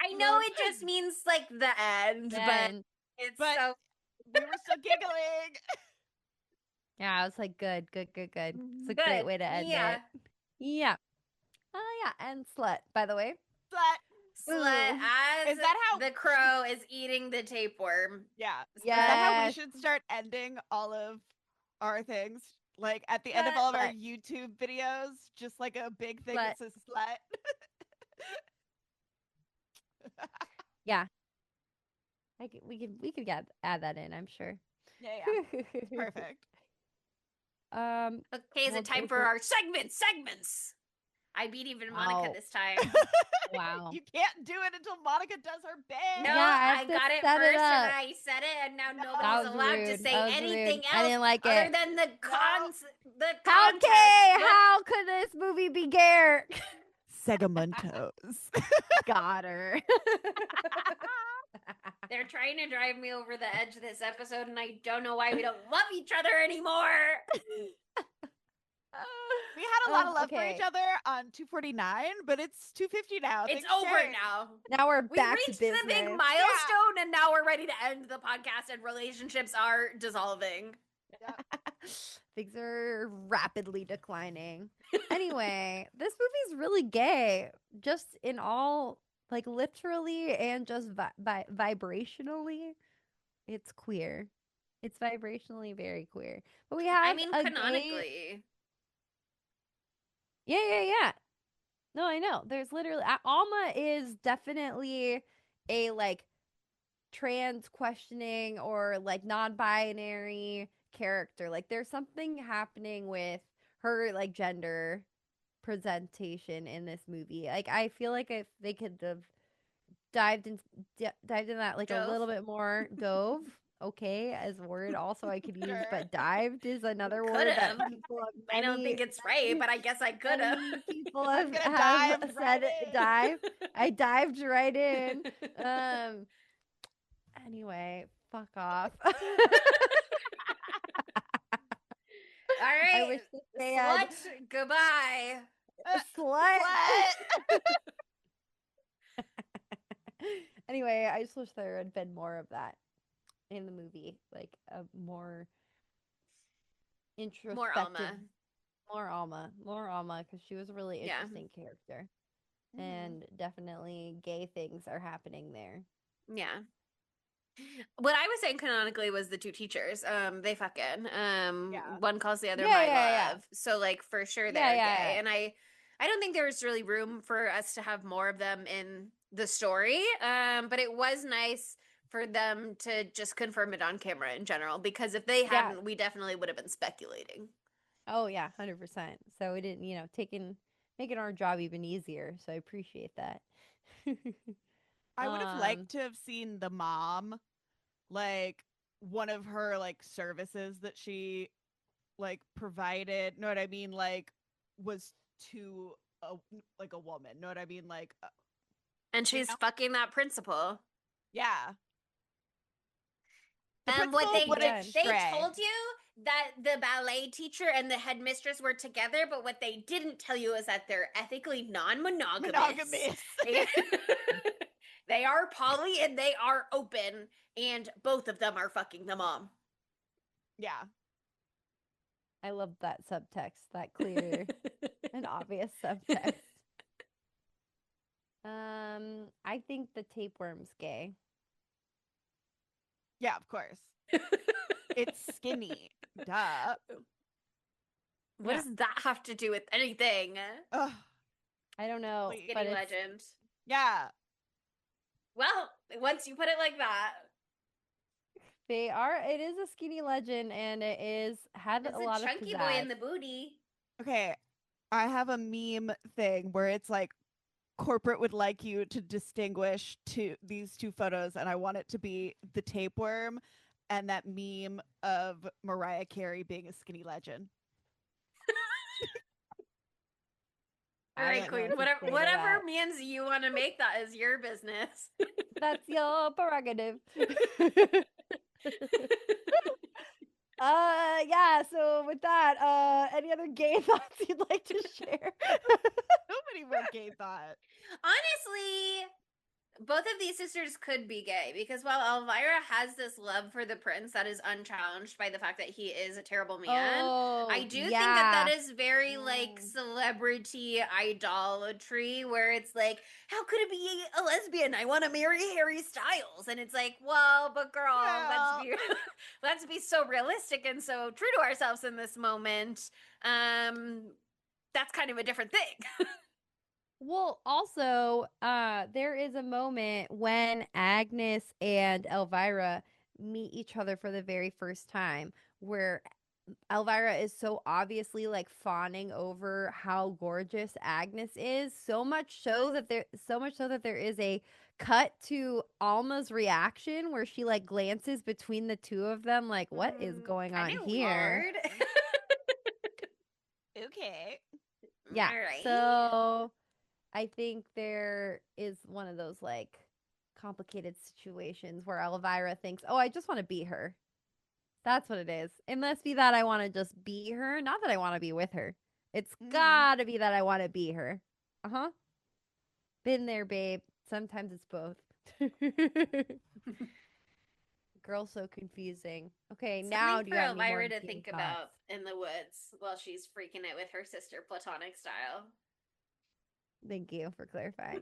I know it just means like the end, but it's so we were still giggling. Yeah, I was like, good. It's a good. great way to end it. Yeah. Oh yeah, and slut, by the way. Slut as is that how the crow is eating the tapeworm. Yeah. Yes. Is that how we should start ending all of our things? Like at the end of all of our YouTube videos, just like a big thing that says slut. Yeah. We could add that in, I'm sure. Yeah. Perfect. Okay, is it time for our segments? I beat even Monica this time. Wow. You can't do it until Monica does her bit. No, I got it first and I said it, and now nobody's allowed to say anything else. I didn't like other it. than the context. Okay, how could this movie be Garrett? Segmentos. Got her. They're trying to drive me over the edge of this episode, and I don't know why we don't love each other anymore. We had a lot of love for each other on 249, but it's 250 now. It's over now. Now we're back to business. We reached the big milestone, and now we're ready to end the podcast, and relationships are dissolving. Things are rapidly declining. Anyway, this movie's really gay, just in all, like literally and just vibrationally. It's queer. It's vibrationally very queer. But we have canonically. Yeah. No, I know. There's literally Alma is definitely a like trans questioning or like non-binary character. Like there's something happening with her like gender presentation in this movie. Like I feel like if they could have dived in that like a Dove. little bit more, dove. Okay, as a word also I could use, Sure. but dived is another Could word that have. people have I don't think it's right, but I guess I could have. many people I'm gonna have dive said right in. dive. I dived right in. Anyway, fuck off. All I right, wish this man slut, goodbye. slut. Slut. Anyway, I just wish there had been more of that in the movie, like a more introspective, more Alma, because she was a really Yeah. interesting character, and definitely gay things are happening there. Yeah. What I was saying canonically was the two teachers. They fucking one calls the other my love. So like for sure they're gay. And I don't think there was really room for us to have more of them in the story. But it was nice for them to just confirm it on camera in general, because if they hadn't, we definitely would have been speculating. Oh yeah, 100%. So we didn't, making our job even easier. So I appreciate that. I would have liked to have seen the mom, like one of her like services that she like provided. Know what I mean? Like was to a woman. Know what I mean? Like, and she's fucking that principal. Yeah. The What they stray. told you that the ballet teacher and the headmistress were together, but what they didn't tell you is that they're ethically non-monogamous. They are poly and they are open, and both of them are fucking the mom. Yeah. I love that subtext, that clear and obvious subtext. I think the tapeworm's gay. Yeah, of course. It's skinny. Duh. What does that have to do with anything? Ugh. I don't know. Skinny but legend. Yeah. Well, once you put it like that. It is a skinny legend, and had a lot of chunky boy in the booty. Okay. I have a meme thing where it's like corporate would like you to distinguish these two photos, and I want it to be the tapeworm and that meme of Mariah Carey being a skinny legend. All right, Queen. Whatever means you want to make, that is your business. That's your prerogative. So with that, any other gay thoughts you'd like to share? Nobody wrote gay thought. Honestly, both of these sisters could be gay, because while Elvira has this love for the prince that is unchallenged by the fact that he is a terrible man, I do think that is very like celebrity idolatry, where it's like, how could it be a lesbian? I want to marry Harry Styles, and it's like, well, but girl, let's be so realistic and so true to ourselves in this moment. That's kind of a different thing. Well, also, there is a moment when Agnes and Elvira meet each other for the very first time, where Elvira is so obviously like fawning over how gorgeous Agnes is, so much so that there is a cut to Alma's reaction where she like glances between the two of them, like, what is going on here? Okay. Yeah. Right. So I think there is one of those like complicated situations where Elvira thinks, oh, I just want to beat her. That's what it is. It must be that I want to just beat her, not that I want to be with her. It's gotta be that I want to beat her. Uh-huh. Been there, babe. Sometimes it's both. Girl, so confusing. Okay, now do you have any more to think about in the woods while she's freaking it with her sister platonic style? Thank you for clarifying.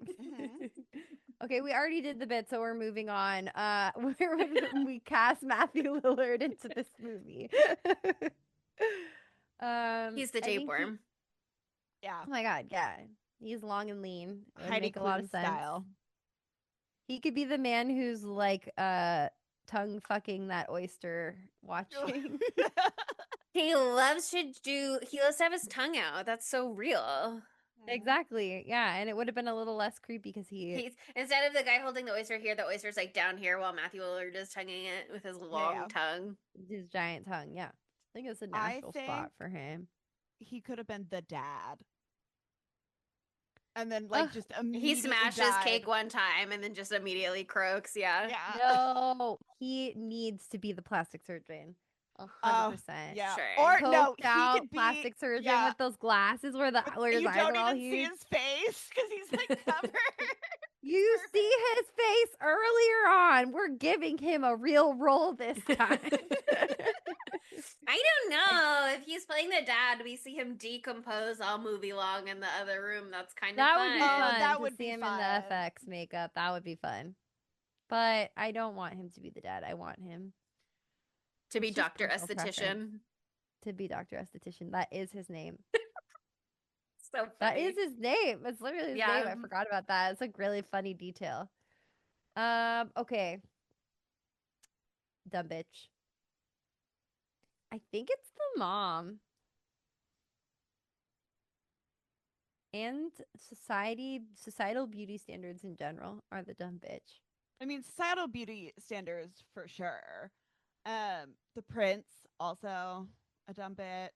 Okay, we already did the bit, so we're moving on. Where would we cast Matthew Lillard into this movie? He's the tapeworm. Yeah. Oh my god, yeah. He's long and lean. It would Heidi make a lot of Klum sense. style. He could be the man who's like tongue fucking that oyster watching. He loves to have his tongue out. That's so real. Exactly. Yeah, and it would have been a little less creepy because He's instead of the guy holding the oyster here, the oyster's like down here while Matthew Willard is tonguing it with his long tongue. his giant tongue. Yeah, I think it's a I natural think spot for him. he could have been the dad. And then, like, just He immediately smashed his cake one time and then just immediately croaks. Yeah. No, he needs to be the plastic surgeon. 100%. Yeah. Sure. Or no, Coked he out could be plastic surgeon with those glasses where his you eyes don't are all even see huge. his face because he's like covered. You see his face earlier on. We're giving him a real role this time. I don't know. If he's playing the dad, we see him decompose all movie long in the other room. That's kind of That fun. would be fun that to would see be him in the fun. FX makeup. That would be fun. But I don't want him to be the dad. I want him to be It's just Dr. personal Esthetician. preference. To be Dr. Esthetician. That is his name. So funny. That is his name. It's literally his name. I forgot about that. It's a really funny detail. Okay. Dumb bitch. I think it's the mom. And societal beauty standards in general are the dumb bitch. I mean, societal beauty standards for sure. The prince also a dumb bitch.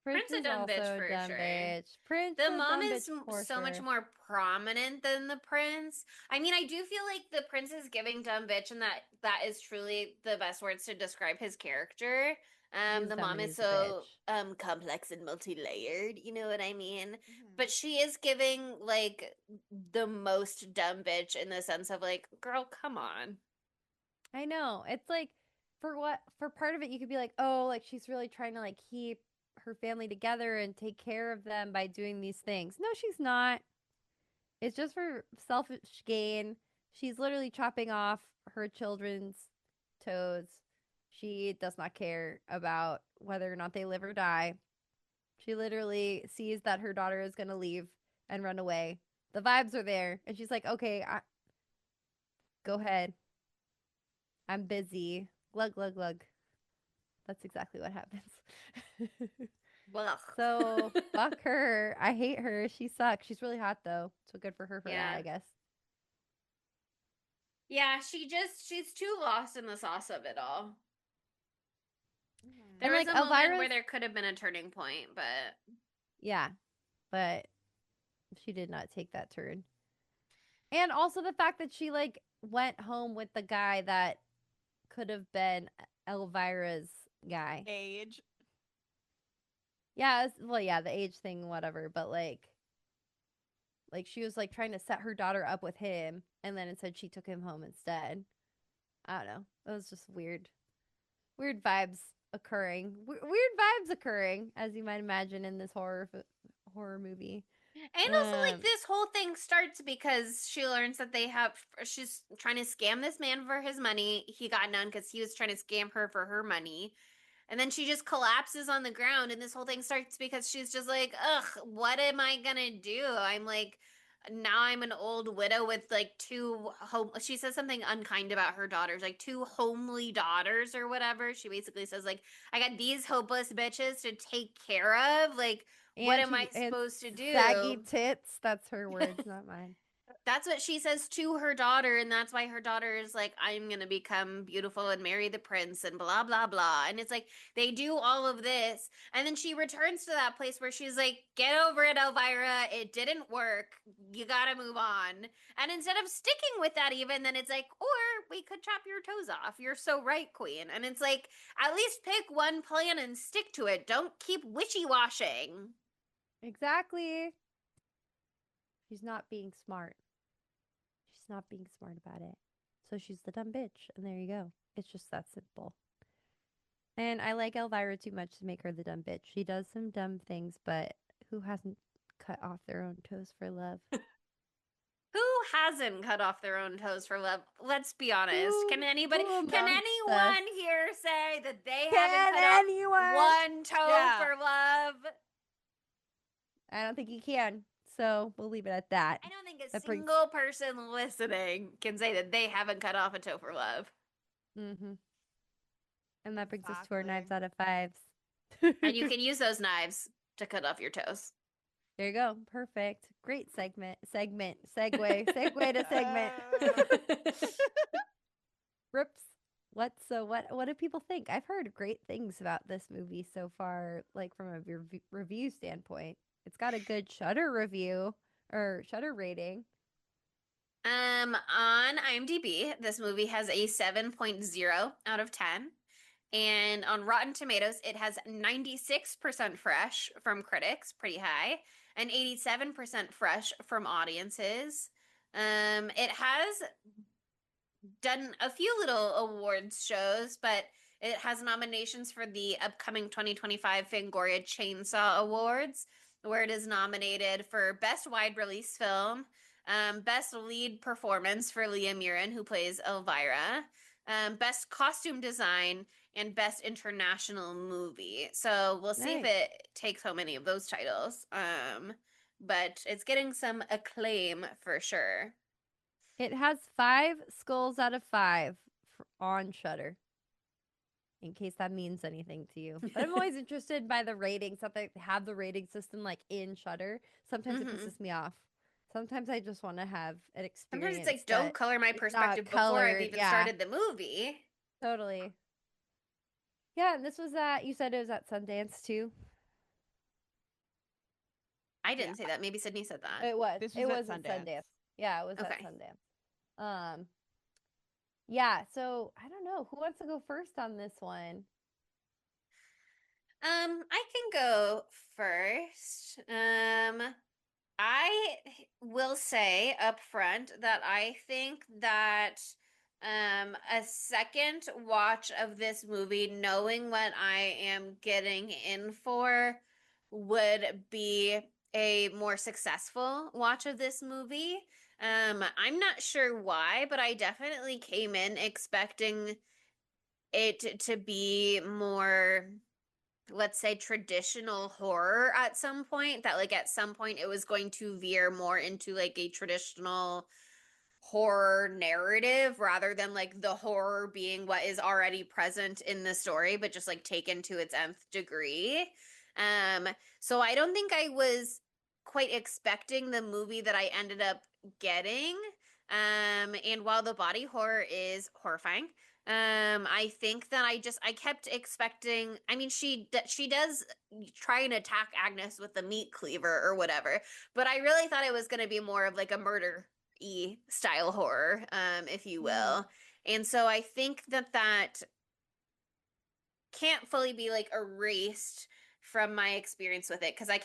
Prince a dumb bitch for sure. Bitch. Prince the mom is so much more prominent than the prince. I mean, I do feel like the prince is giving dumb bitch, and that is truly the best words to describe his character. The mom is so complex and multi-layered, you know what I mean? Mm-hmm. But she is giving like the most dumb bitch in the sense of like, girl, come on. I know. It's like for part of it you could be like, oh, like she's really trying to like keep her family together and take care of them by doing these things. No, she's not. It's just for selfish gain. She's literally chopping off her children's toes. She does not care about whether or not they live or die. She literally sees that her daughter is going to leave and run away. The vibes are there. And she's like, okay, go ahead. I'm busy. Glug, glug, glug. That's exactly what happens. Well, so fuck her. I hate her. She sucks. She's really hot though. So good for her for that, I guess. Yeah, she's too lost in the sauce of it all. There and was a moment where there could have been a turning point, but yeah, but she did not take that turn. And also the fact that she like went home with the guy that could have been Elvira's guy. Age. Yeah, well, yeah, the age thing, whatever. But like she was like trying to set her daughter up with him, and then instead she took him home instead. I don't know. It was just weird vibes occurring. Weird vibes occurring, as you might imagine in this horror movie. And also, like, this whole thing starts because she learns that she's trying to scam this man for his money. He got none because he was trying to scam her for her money. And then she just collapses on the ground, and this whole thing starts because she's just like, ugh, what am I gonna do? I'm like, now I'm an old widow with like she says something unkind about her daughters, like 2 homely daughters or whatever. She basically says like, I got these hopeless bitches to take care of. Like, what am I supposed to do? Saggy tits. That's her words, not mine. That's what she says to her daughter, and that's why her daughter is like, I'm gonna become beautiful and marry the prince and blah blah blah. And it's like they do all of this, and then she returns to that place where she's like, get over it, Elvira, it didn't work, you gotta move on. And instead of sticking with that, even then it's like, or we could chop your toes off, you're so right, queen. And it's like, at least pick one plan and stick to it, don't keep wishy-washing. Exactly. She's not being smart. She's not being smart about it. So she's the dumb bitch. And there you go. It's just that simple. And I like Elvira too much to make her the dumb bitch. She does some dumb things, but who hasn't cut off their own toes for love? Who hasn't cut off their own toes for love? Let's be honest. Can anyone here say that they haven't cut off one toe for love? I don't think you can. So we'll leave it at that. I don't think a single person listening can say that they haven't cut off a toe for love. Mm-hmm. And that brings us to our Exactly. knives out of fives. And you can use those knives to cut off your toes. There you go. Perfect. Great segue to segment. Rips. What do people think? I've heard great things about this movie so far, like from a review standpoint. It's got a good Shutter review or Shutter rating. On IMDb, this movie has a 7.0 out of 10. And on Rotten Tomatoes, it has 96% fresh from critics, pretty high, and 87% fresh from audiences. It has done a few little awards shows, but it has nominations for the upcoming 2025 Fangoria Chainsaw Awards, where it is nominated for Best Wide Release Film, Best Lead Performance for Leah Murin, who plays Elvira, Best Costume Design, and Best International Movie. So we'll see if it takes home any of those titles. But it's getting some acclaim for sure. It has 5 skulls out of 5 on Shutter. In case that means anything to you, but I'm always interested by the ratings. That they have the rating system like in Shutter. Sometimes it pisses me off. Sometimes I just want to have an experience. Sometimes it's like, don't color my perspective before I've even started the movie. Totally. Yeah, and this was you said it was at Sundance too? I didn't say that. Maybe Sydney said that. It was. It was at Sundance. Yeah, it was at Sundance. Yeah, so I don't know. Who wants to go first on this one? I can go first. I will say up front that I think that a second watch of this movie, knowing what I am getting in for, would be a more successful watch of this movie. I'm not sure why, but I definitely came in expecting it to be more, let's say, traditional horror at some point, that like at some point it was going to veer more into like a traditional horror narrative rather than like the horror being what is already present in the story but just like taken to its nth degree. So I don't think I was quite expecting the movie that I ended up getting. And while the body horror is horrifying, I think that I kept expecting. I mean, she does try and attack Agnes with the meat cleaver or whatever, but I really thought it was going to be more of like a murder style horror, if you will. And so I think that can't fully be like erased from my experience with it because I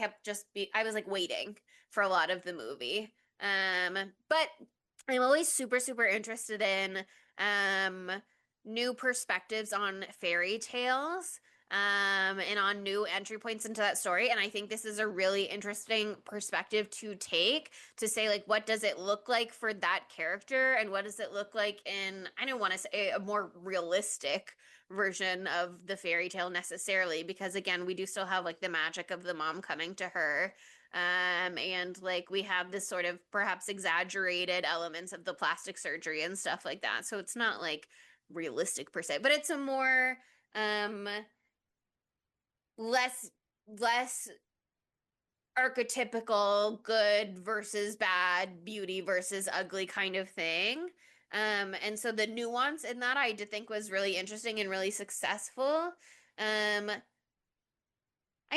was like waiting for a lot of the movie. But I'm always super, super interested in new perspectives on fairy tales, and on new entry points into that story. And I think this is a really interesting perspective to take, to say, like, what does it look like for that character? And what does it look like in, I don't want to say a more realistic version of the fairy tale necessarily, because again, we do still have like the magic of the mom coming to her. And like we have this sort of perhaps exaggerated elements of the plastic surgery and stuff like that. So it's not like realistic per se, but it's a more less archetypical good versus bad, beauty versus ugly kind of thing. And so the nuance in that I did think was really interesting and really successful. I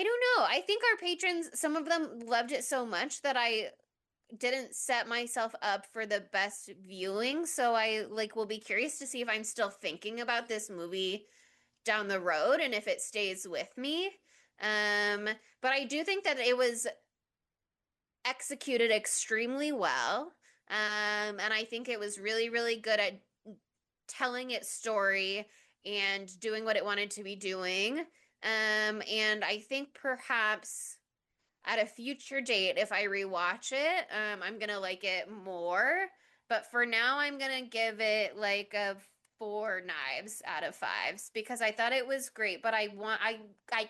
don't know. I think our patrons, some of them loved it so much that I didn't set myself up for the best viewing. So I like will be curious to see if I'm still thinking about this movie down the road and if it stays with me. But I do think that it was executed extremely well. And I think it was really, really good at telling its story and doing what it wanted to be doing. And I think perhaps at a future date, if I rewatch it, I'm gonna like it more. But for now, I'm gonna give it like a 4 knives out of 5s because I thought it was great, but I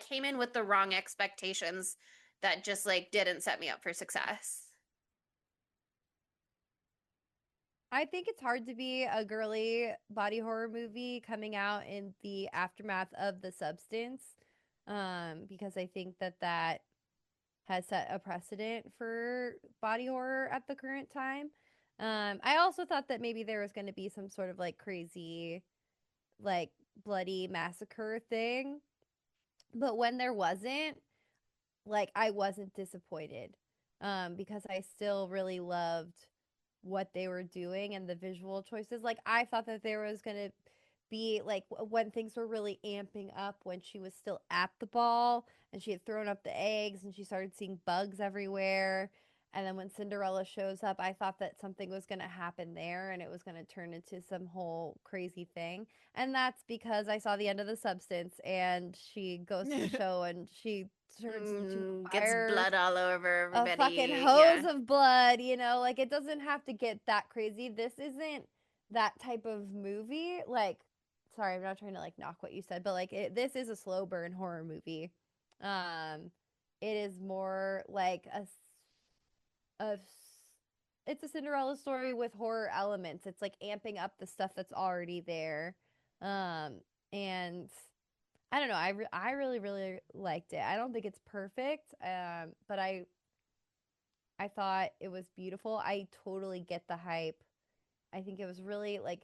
came in with the wrong expectations that just like didn't set me up for success. I think it's hard to be a girly body horror movie coming out in the aftermath of The Substance, because I think that has set a precedent for body horror at the current time. I also thought that maybe there was going to be some sort of like crazy, like bloody massacre thing, but when there wasn't, like I wasn't disappointed, because I still really loved what they were doing and the visual choices. Like I thought that there was going to be like when things were really amping up when she was still at the ball and she had thrown up the eggs and she started seeing bugs everywhere. And then when Cinderella shows up, I thought that something was going to happen there and it was going to turn into some whole crazy thing. And that's because I saw the end of The Substance and she goes to the show and she turns into Gets fire, blood all over a fucking everybody. hose Yeah. of blood, like it doesn't have to get that crazy. This isn't that type of movie. Like, sorry, I'm not trying to like knock what you said, but like this is a slow burn horror movie. Um, it is more like a it's a Cinderella story with horror elements. It's like amping up the stuff that's already there. And I don't know. I really really liked it. I don't think it's perfect. But I thought it was beautiful. I totally get the hype. I think it was really like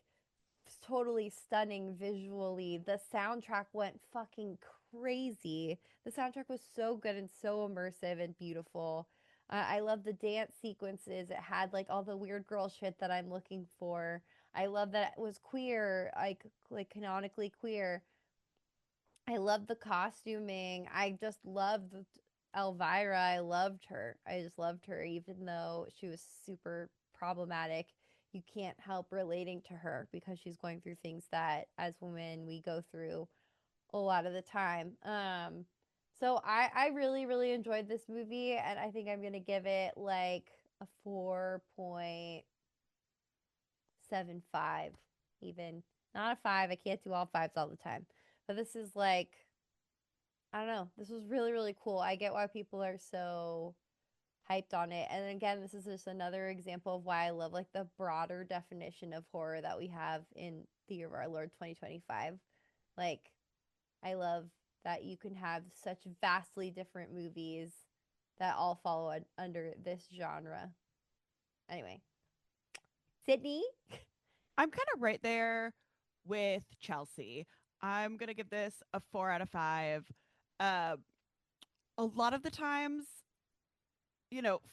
totally stunning visually. The soundtrack went fucking crazy. The soundtrack was so good and so immersive and beautiful. I love the dance sequences. It had like all the weird girl shit that I'm looking for. I love that it was queer, like canonically queer. I loved the costuming. I just loved Elvira. I loved her. I just loved her, even though she was super problematic. You can't help relating to her because she's going through things that, as women, we go through a lot of the time. So I really really enjoyed this movie, and I think I'm gonna give it like a 4.75, even not a five. I can't do all fives all the time, but this is like I don't know. This was really, really cool. I get why people are so hyped on it. And again, this is just another example of why I love like the broader definition of horror that we have in the year of our Lord 2025. Like, I love that you can have such vastly different movies that all follow under this genre. Anyway, Sydney? I'm kind of right there with Chelsea. I'm going to give this a 4 out of 5. Uh, a lot of the times,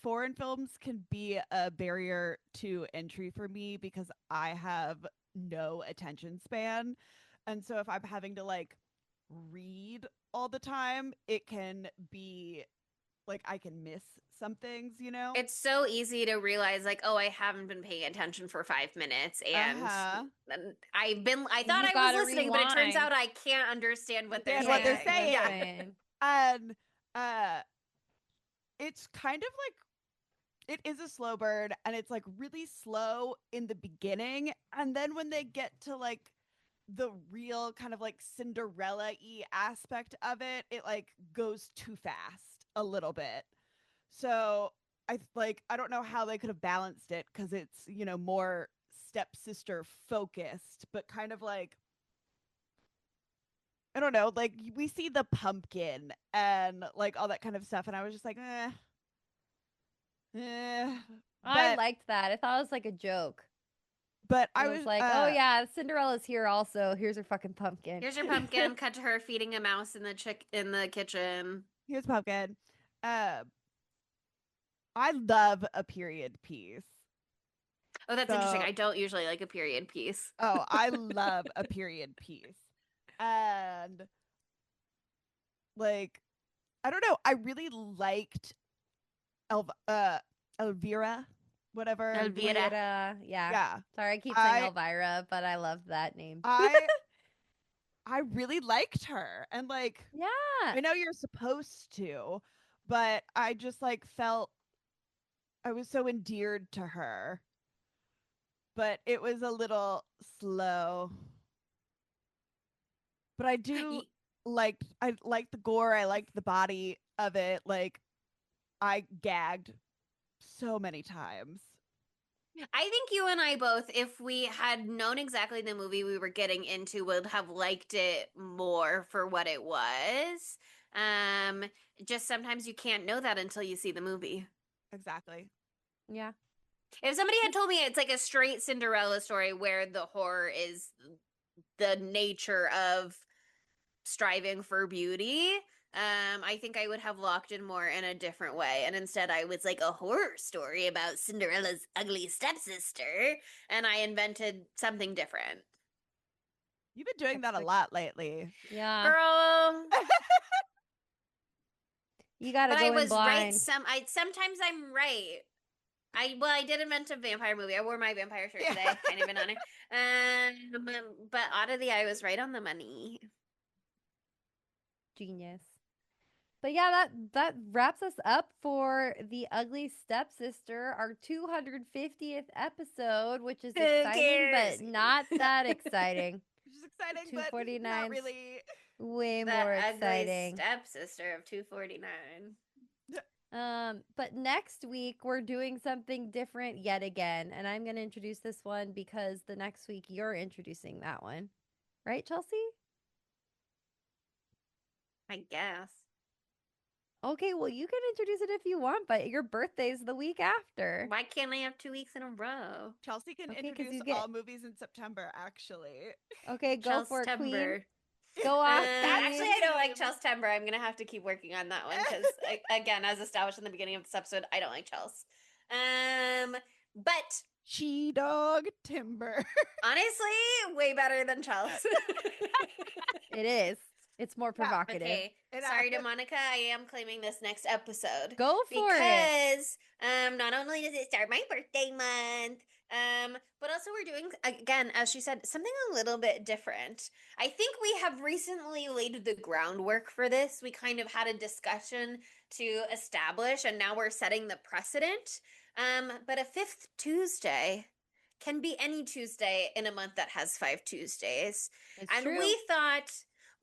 foreign films can be a barrier to entry for me because I have no attention span. And so if I'm having to like read all the time, it can be like I can miss some things. It's so easy to realize, like, oh, I haven't been paying attention for 5 minutes, and Uh-huh. I thought You I was gotta listening, but it turns rewind. out I can't understand what they're Understand what they're saying. What Yeah. saying. saying. And uh it's kind of like it is a slow burn and it's like really slow in the beginning, and then when they get to like the real kind of like Cinderella-y aspect of it, it like goes too fast a little bit. So I don't know how they could have balanced it because it's more stepsister focused, but kind of like I don't know, like we see the pumpkin and like all that kind of stuff, and I was just like, eh. I But liked that. I thought it was like a joke. I It was was like, oh yeah, Cinderella's here also. Here's her fucking pumpkin. Here's your pumpkin. Cut to her feeding a mouse in the kitchen. here's pumpkin. Uh, I love a period piece. Oh, that's interesting. So I don't usually like a period piece. I love a period piece, and like I don't know, I really liked Elvira, whatever her name. Elvira. Elvira. Yeah. Yeah, Sorry, I keep saying I Elvira, but I love that name. I I really liked her, and like Yeah. I know you're supposed to, but I just like felt I was so endeared to her, but it was a little slow. But I liked the gore, I liked the body of it. Like I gagged so many times. I think you and I both, if we had known exactly the movie we were getting into, would have liked it more for what it was. Um, just sometimes you can't know that until you see the movie. Exactly. Yeah. If somebody had told me it's like a straight Cinderella story where the horror is the nature of striving for beauty, I think I would have locked in more in a different way. And instead, I was like a horror story about Cinderella's ugly stepsister, and I invented something different. You've been doing that a lot lately. Yeah. Girl. You gotta But go I in was right. blind. Sometimes I'm right. I did invent a vampire movie. I wore my vampire shirt today, kind of in honor. But oddly, I was right on the money. Genius. But yeah, that wraps us up for The Ugly Stepsister, our 250th episode, which is Who exciting, cares? but not that exciting. Which is exciting, but 249 not 's really. way The more ugly exciting. stepsister of 249. But next week we're doing something different yet again, and I'm going to introduce this one because the next week you're introducing that one. Right, Chelsea? I guess. Okay, well, you can introduce it if you want, but your birthday's the week after. Why can't I have 2 weeks in a row? Chelsea can Okay, 'cause introduce you get- all movies in September, actually. Okay, go for it, Queen. Chelstember. Go off, Actually, I Queen. don't like Chelstember. I'm gonna have to keep working on that one because, again, as established in the beginning of this episode, I don't like Chels. But She Dog Timber. honestly, way better than Chels. It is. It's more provocative. Okay, sorry to Monica. I am claiming this next episode. Go for it. Because not only does it start my birthday month, but also we're doing, again, as she said, something a little bit different. I think we have recently laid the groundwork for this. We kind of had a discussion to establish, and now we're setting the precedent. But a fifth Tuesday can be any Tuesday in a month that has 5 Tuesdays. It's And true. we thought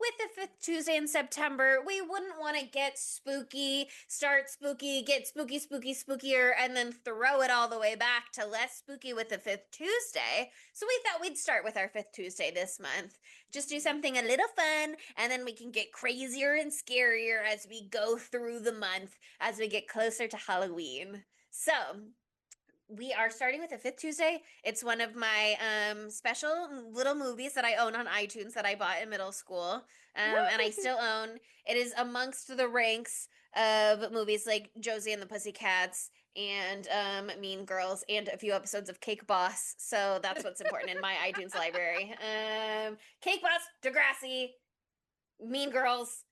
with the fifth Tuesday in September, we wouldn't want to get spooky, start spooky, get spooky, spookier, and then throw it all the way back to less spooky with the fifth Tuesday. So we thought we'd start with our fifth Tuesday this month. Just do something a little fun, and then we can get crazier and scarier as we go through the month, as we get closer to Halloween. So, we are starting with the fifth Tuesday. It's one of my special little movies that I own on iTunes that I bought in middle school, and I still own. It is amongst the ranks of movies like Josie and the Pussycats and Mean Girls and a few episodes of Cake Boss. So that's what's important in my iTunes library. Cake Boss, Degrassi, Mean Girls,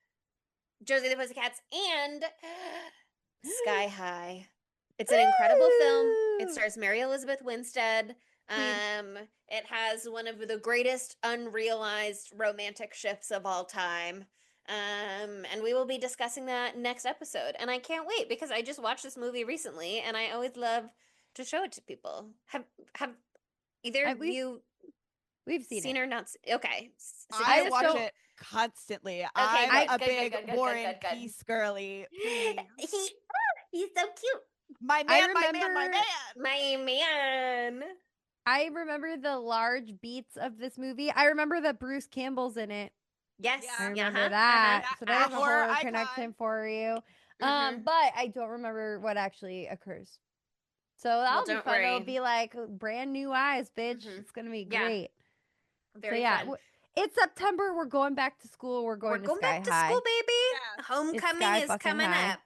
Josie and the Pussycats, and Sky High. It's an incredible film. It stars Mary Elizabeth Winstead. It has one of the greatest unrealized romantic ships of all time. And we will be discussing that next episode. And I can't wait because I just watched this movie recently and I always love to show it to people. Have either of you We've seen it. or not? Okay. So I just watch don't- it constantly. Okay, I'm good, a good, big good, good, War good, and good, good. Peace girly. Please. He's so cute. My I man, my man, my remember- man. My man. I remember the large beats of this movie. I remember that Bruce Campbell's in it. Yes. Yeah. I uh-huh, remember uh-huh. that. So there's a Horror horror icon. connection for you. Mhm. But I don't remember what actually occurs. So that'll be don't fun. It'll worry. be like brand new eyes, bitch. Mhm. It's gonna be Yeah. great. Very so yeah, fun. it's September. We're going back to school. We're We're going going to Sky back to High. school, baby. Yeah. Homecoming Sky is fucking coming high. up.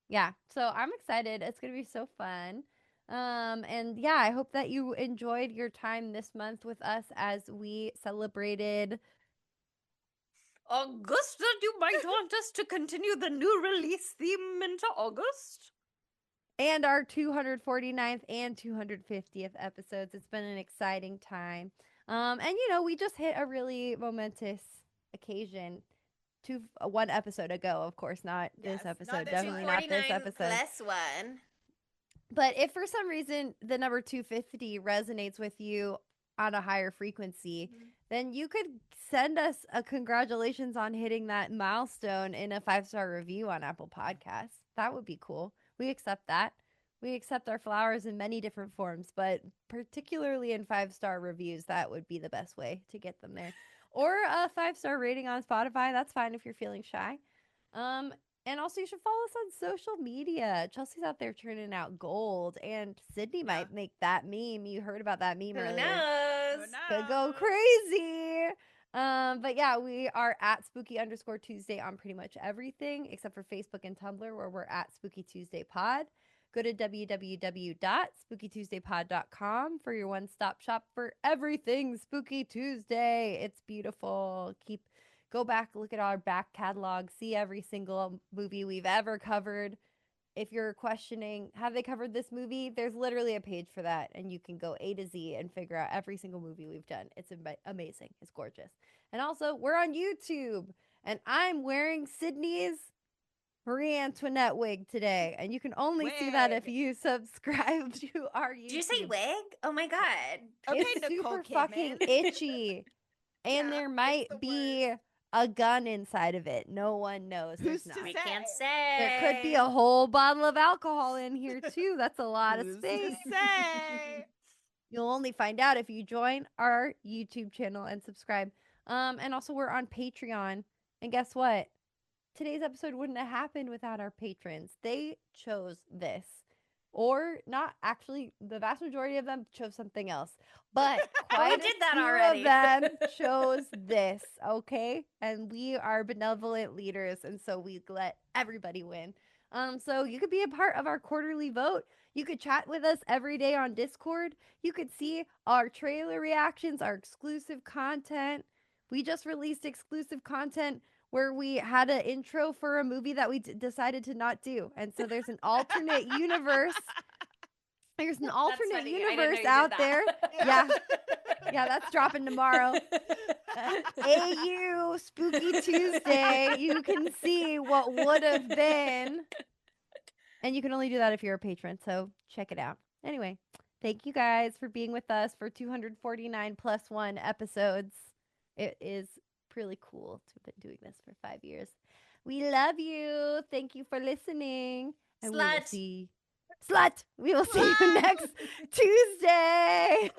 Yeah, so I'm excited. It's gonna be so fun. And yeah, I hope that you enjoyed your time this month with us as we celebrated. Augusta, you might want us to continue the new release theme into August. And our 249th and 250th episodes. It's been an exciting time. And we just hit a really momentous occasion. One episode ago, of course, not this Yes, episode. not this Definitely one. not this 49 episode. plus one. But if for some reason the number 250 resonates with you on a higher frequency, then you could send us a congratulations on hitting that milestone in a 5-star review on Apple Podcasts. That would be cool. We accept that. We accept our flowers in many different forms, but particularly in 5-star reviews, that would be the best way to get them there. Or a 5-star rating on Spotify. That's fine if you're feeling shy. And also you should follow us on social media. Chelsea's out there turning out gold, and Sydney might make that meme. You heard about that meme Who earlier. knows? Could go crazy. But yeah, we are at spooky_Tuesday on pretty much everything except for Facebook and Tumblr, where we're at Spooky Tuesday Pod. Go to www.spookytuesdaypod.com for your one-stop shop for everything Spooky Tuesday. It's beautiful. Go back, look at our back catalog, see every single movie we've ever covered. If you're questioning, have they covered this movie? There's literally a page for that, and you can go A to Z and figure out every single movie we've done. It's amazing. It's gorgeous. And also, we're on YouTube, and I'm wearing Sydney's Marie Antoinette wig today, and you can only see that if you subscribe to our YouTube. Did you say wig? Oh my god. Okay, It's Nicole super Kidman. fucking itchy. And there might be a gun inside of it. No one knows. Who's There's to not. We say? can't say. There could be a whole bottle of alcohol in here too. That's a lot of Who's space. to say? You'll only find out if you join our YouTube channel and subscribe. And also we're on Patreon. And guess what? Today's episode wouldn't have happened without our patrons. They chose this. Or not actually, the vast majority of them chose something else. But quite did that a few already. of them chose this, okay? And we are benevolent leaders, and so we let everybody win. So you could be a part of our quarterly vote. You could chat with us every day on Discord. You could see our trailer reactions, our exclusive content. We just released exclusive content where we had an intro for a movie that we decided to not do. And so there's an alternate universe. There's an alternate funny. I didn't know universe you did out that. there. Yeah. Yeah, that's dropping tomorrow. AU Spooky Tuesday. You can see what would have been. And you can only do that if you're a patron. So check it out. Anyway, thank you guys for being with us for 249 plus 1 episodes. It is really cool to have been doing this for 5 years. We love you. Thank you for listening. And we will Slut. see We will see you next Tuesday.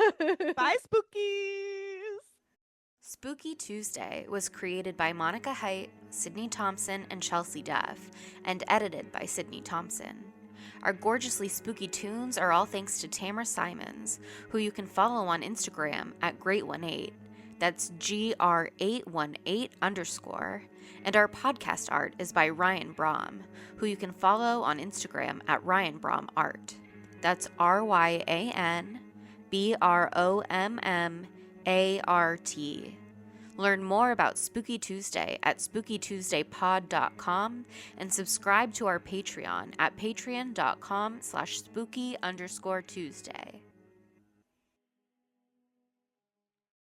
Bye, spookies. Spooky Tuesday was created by Monica Height, Sydney Thompson, and Chelsea Duff, and edited by Sydney Thompson. Our gorgeously spooky tunes are all thanks to Tamara Simons, who you can follow on Instagram at Great18. That's GR818_. And our podcast art is by Ryan Brom, who you can follow on Instagram at Ryan Brom Art. That's RyanBrommArt. Learn more about Spooky Tuesday at spookytuesdaypod.com and subscribe to our Patreon at patreon.com/spooky_Tuesday.